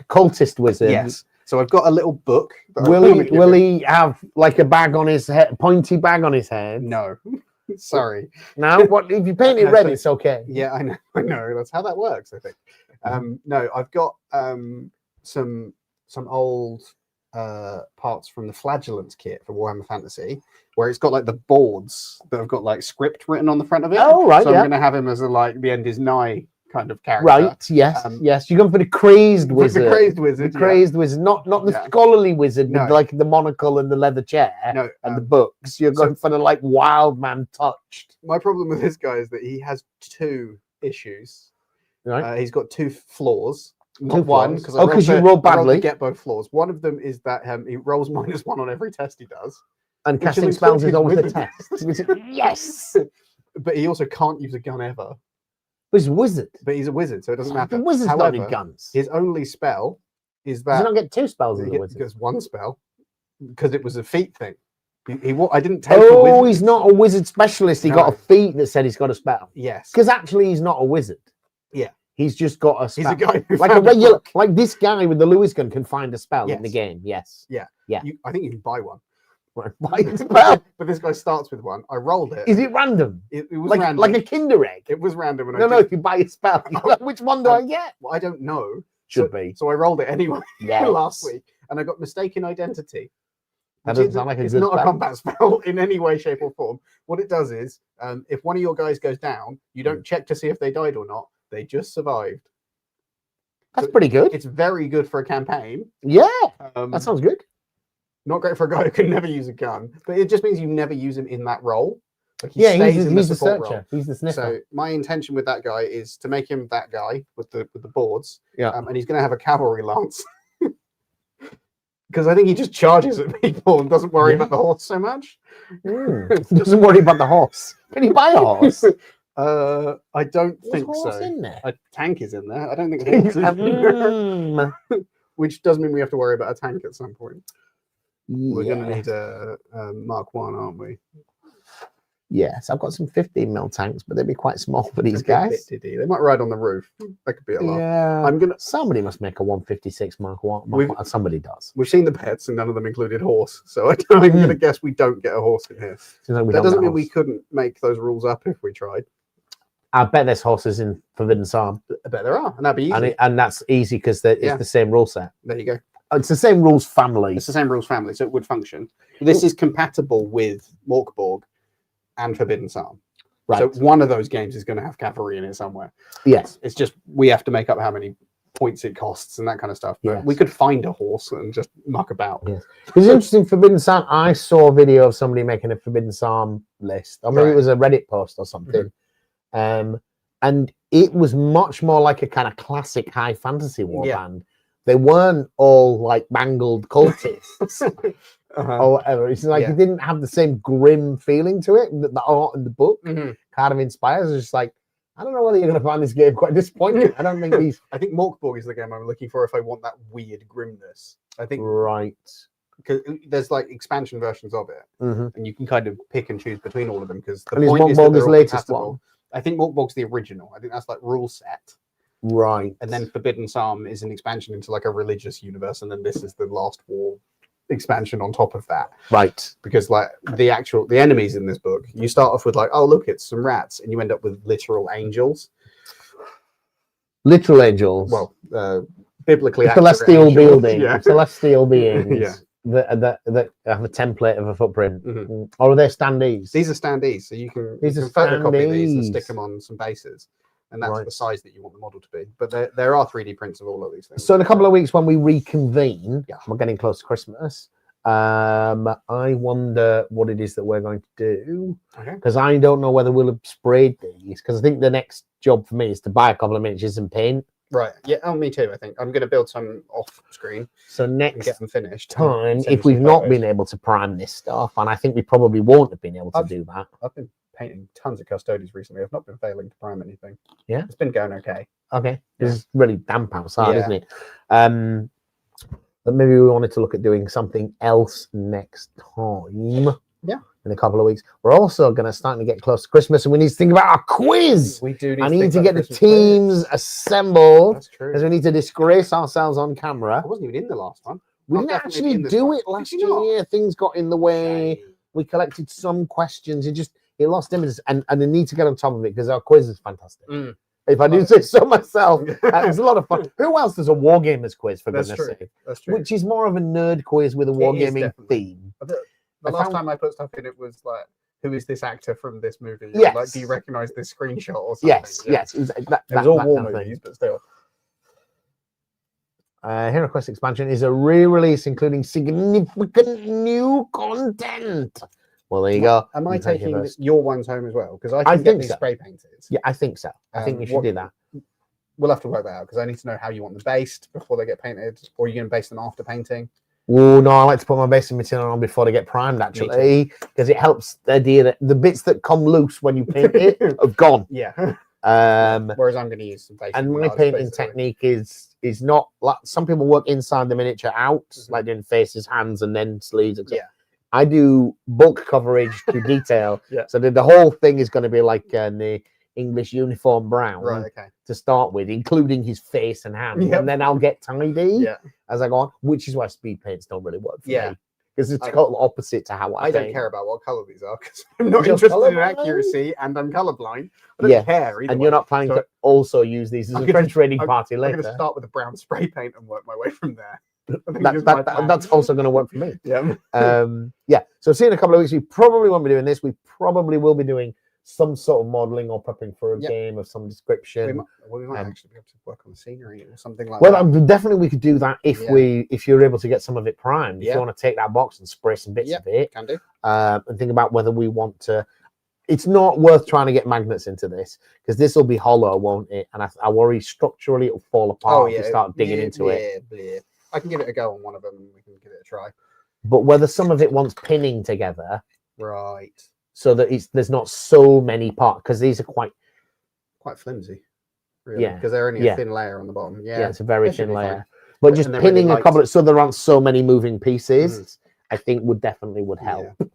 cultist wizard? Yes. So I've got a little book. that I Will wanna he? give Will him. he have like a bag on his head, pointy bag on his head? No. Sorry. No. What if you paint it No, red? so- It's okay. Yeah, I know. I know. That's how that works, I think. No, I've got some old parts from the Flagellants kit for Warhammer Fantasy, where it's got like the boards that have got like script written on the front of it. Oh right. So Yeah. I'm going to have him as a like the end is nigh kind of character. Right. Yes. Um, yes. You're going for the crazed The wizard. crazed The wizard. yeah. crazed wizard, not the Yeah. scholarly wizard with No. like the monocle and the leather chair No, and the books. You're so- going for the like wild man touched. my problem with this guy is that he has 2 issues. Right. He's got 2 flaws. Not Two one, flaws. because Oh, 'cause you rolled badly. to get both flaws. One of them is that he rolls -1 on every test he does, And which casting is spells is his always a wizard. test. Which is- yes. but he also can't use a gun ever. He's a wizard. But he's a wizard, so it doesn't matter. The wizard's got However, any guns. his only spell is Does he that not get 2 spells as he a wizard? gets 1 spell because it was a feat thing. I didn't take. the Oh, wizard. he's not a wizard specialist. He got a No. feat that said he's got a spell. Yes. Because actually, he's not a wizard. Yeah. He's just got a He's spell. a guy who like a found regular, book. like this guy with the Lewis gun can find a spell in the Yes. game. Yes. I think you can buy one. Buy a spell. But this guy starts with one. I rolled it. Is it random? It was Like random. like a Kinder egg? It was random. And No, I no. did- If you buy a spell, you're like, which one do I get? Well, I don't know. Should so, be. So I rolled it anyway Yes. last week, and I got mistaken identity. That which doesn't sound like a it's good not a spell. combat spell in any way, shape, or form. What it does is, if one of your guys goes down, you Hmm. don't check to see if they died or not. They just survived. That's pretty good. It's very good for a campaign. Yeah, Um, that sounds good. not great for a guy who can never use a gun, but it just means you never use him in that role. Like he Yeah, stays he's in the the support searcher. role. He's the sniffer. So my intention with that guy is to make him that guy with the boards. Yeah. And he's going to have a cavalry lance. Because I think he just charges at people and doesn't worry Yeah. about the horse so much. Doesn't worry about the horse. Can you buy a horse? I don't There's think a horse so. in there. A tank is in there. I don't think a horse is in there. Mm. Which does mean we have to worry about a tank at some point. We're going to Yeah. need a Mark 1, aren't we? Yes, I've got some 15 mil tanks, but they'd be quite small for these They're a bit guys. diddy. They might ride on the roof. That could be a laugh. Yeah. I'm gonna. Somebody must make a 156 Mark 1. We've- Somebody does. We've seen the pets, and none of them included horse. So I'm going to guess we don't get a horse in here. Seems like we That don't doesn't get mean we horse. couldn't make those rules up if we tried. I bet there's horses in Forbidden Psalm, I bet there are, and that'd be easy. and that's easy because it's Yeah. the same rule set. There you go. It's the same rules family. It's the same rules family, so it would function. This is compatible with Morkborg and Forbidden Psalm. Right. So one of those games is going to have cavalry in it somewhere. Yes. It's just we have to make up how many points it costs and that kind of stuff. But Yes. we could find a horse and just muck about. Yes. It's interesting. Forbidden Psalm. I saw a video of somebody making a Forbidden Psalm list. Or maybe Right. it was a Reddit post or something. And it was much more like a kind of classic high fantasy warband. They weren't all like mangled cultists Uh-huh. or whatever. It's like Yeah. it didn't have the same grim feeling to it that the art in the book Mhm. kind of inspires. It's just like, I don't know whether you're going to find this game quite disappointing. I don't think these. I think Morkborg is the game I'm looking for if I want that weird grimness. I think Right. because there's like expansion versions of it, hmm and you can kind of pick and choose between all of them because the And is point is that Morkborg they're his all latest compatible. one? I think Morkborg's the original. I think that's like rule set, Right. and then Forbidden Psalm is an expansion into like a religious universe, and then this is the Last War expansion on top of that. Right. Because like the enemies in this book, you start off with like, oh look, it's some rats, and you end up with literal angels. Literal angels. Well, biblically accurate celestial angels. building, Yeah. celestial beings Yeah. that have a template of a footprint. Mhm. Or are they standees? These are standees, so you can, These you are can photocopy these and standees. stick them on some bases, and that's Right. the size that you want the model to be. But there are 3D prints of all of these things. So in a couple of weeks when we reconvene, Yeah. we're getting close to Christmas. I wonder what it is that we're going to do Okay. because I don't know whether we'll have sprayed these because I think the next job for me is to buy a couple of miniatures and paint. Right. Yeah. Oh, me too. I think I'm going to build some off screen So and next get them finished. time, Send if you we've some not photos. been able to prime this stuff, and I think we probably won't have been able to do that. I've been painting tons of custodies recently. I've not been failing to prime anything. Yeah? It's been going okay. Okay. Yeah. It's really damp outside, Yeah. isn't it? But maybe we wanted to look at doing something else next time. Yeah. In a couple of weeks. We're also going to start to get close to Christmas and we need to think about our quiz. We do. I think need to about get the Christmas quiz. teams assembled That's true. because we need to disgrace ourselves on camera. I wasn't even in the last one. We I'll didn't definitely be actually in this do one. it last Did you not? year. Things got in the way. Shame. We collected some questions. It lost impetus. And I need to get on top of it because our quiz is fantastic. Mm. If I do Love say so myself, it's a lot of fun. Who else does a wargamers quiz, for That's goodness true. sake? That's true. Which is more of a nerd quiz with a is wargaming definitely. theme. The I last found- time I put stuff in, it was like, who is this actor from this movie? Or, Yes. Like, do you recognize this screenshot or something? Yes, Yeah. yes. It It was all war movies, but still. Hero Quest expansion is a re-release including significant new content. Well, there you go. Am I You take it taking first. your ones home as well? Because I I can get think these so. spray painted. Yeah, I think so. I think you should what- do that. We'll have to work that out because I need to know how you want them based before they get painted, or are you going to base them after painting? Oh no, I like to put my basing material on before they get primed actually, because it helps the idea that the bits that come loose when you paint it are gone. Yeah. Whereas I'm going to use some basic. And my large, painting basically. technique is not like some people work inside the miniature out, Mhm. like doing faces, hands, and then sleeves, etc. Yeah. I do bulk coverage to detail. Yeah. So the whole thing is going to be like the English uniform Brown Right. Okay. to start with, including his face and hands, Yep. and then I'll get tidy Yeah. as I go on, which is why speed paints don't really work for Yeah. me. Because it's I- total opposite to how I I don't paint. care about what color these are because I'm not You're interested in colourblind? accuracy and I'm colorblind. I don't Yeah, care either. And way. you're not planning So to also use these as I'm a gonna- French training I'm- party I'm going later. to start with a brown spray paint and work my way from there. I think is my plan. That's also going to work for me. Yeah. Yeah. So see you in a couple of weeks. We probably won't be doing this. We probably will be doing some sort of modeling or prepping for a Yep. game of some description. We might Um, actually be able to work on the scenery or something like Well, that. definitely we could do that if Yeah. if you're able to get some of it primed. If Yeah. you want to take that box and spray some bits Yeah. of it, Can do. and think about whether we want to. It's not worth trying to get magnets into this because this will be hollow, won't it? And I worry structurally it'll fall apart if you start digging into it. Yeah. I can give it a go on one of them and we can give it a try. But whether some of it wants pinning together Right. so that there's not so many parts, because these are quite Flimsy. Really. Yeah. Because they're only Yeah. a thin layer on the bottom. yeah, Yeah. it's a very It should thin be fine. layer. But just And they're really pinning a light. couple so there aren't so many moving pieces, I think would definitely Yeah. help.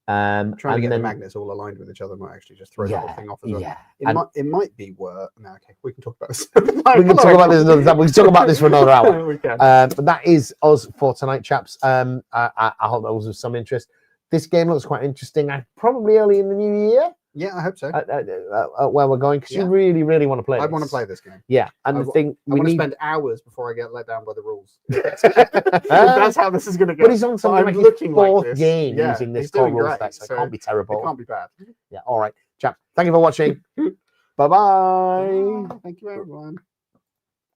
Trying to and get then, the magnets all aligned with each other might actually just throw the whole thing off as well. yeah. It might be worth. No, okay, we can talk about this. We can talk about this another time. We can talk about this for another hour. We can. But that is us for tonight, chaps. I hope that was of some interest. This game looks quite interesting. Probably early in the new year Yeah, I hope so. where we're going because you Yeah. really, really want to play. I want to this. play this game. Yeah, and I the wa- thing I we want to need. spend hours before I get let down by the rules. That's how this is going to go. But he's on something I'm like his looking like fourth this. game Yeah, using this he's doing core rule great, set, so it so can't be It terrible. can't be bad. Yeah, all right, chaps. Thank you for watching. Bye bye. Thank you, everyone.